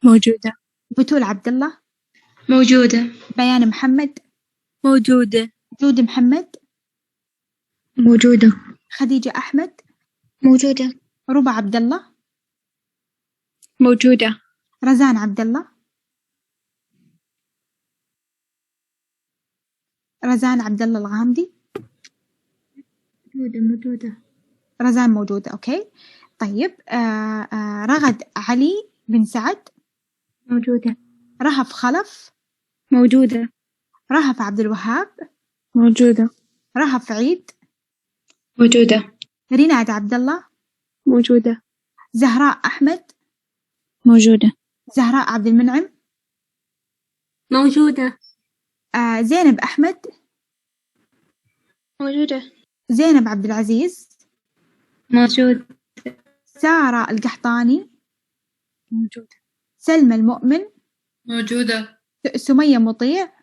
Speaker 5: موجودة.
Speaker 1: بتول عبد الله
Speaker 15: موجودة.
Speaker 1: بيان محمد
Speaker 5: موجودة.
Speaker 1: جود محمد
Speaker 3: موجودة.
Speaker 1: خديجة أحمد
Speaker 3: موجودة.
Speaker 1: ربع عبد الله
Speaker 3: موجودة.
Speaker 1: رزان عبد الله رزان عبد الله الغامدي
Speaker 6: موجودة.
Speaker 1: رزان موجودة. أوكي طيب رغد علي بن سعد
Speaker 3: موجودة.
Speaker 1: رهف خلف
Speaker 3: موجودة.
Speaker 1: رهف عبد الوهاب
Speaker 3: موجودة.
Speaker 1: رهف عيد
Speaker 15: موجودة.
Speaker 1: ريناد عبد الله
Speaker 3: موجودة.
Speaker 1: زهراء أحمد
Speaker 3: موجودة.
Speaker 1: زهراء عبد المنعم
Speaker 6: موجودة.
Speaker 1: زينب أحمد
Speaker 3: موجودة.
Speaker 1: زينب عبد العزيز
Speaker 3: موجودة.
Speaker 1: سارة القحطاني
Speaker 3: موجودة.
Speaker 1: سلمى المؤمن
Speaker 2: موجودة.
Speaker 1: سمية مطيع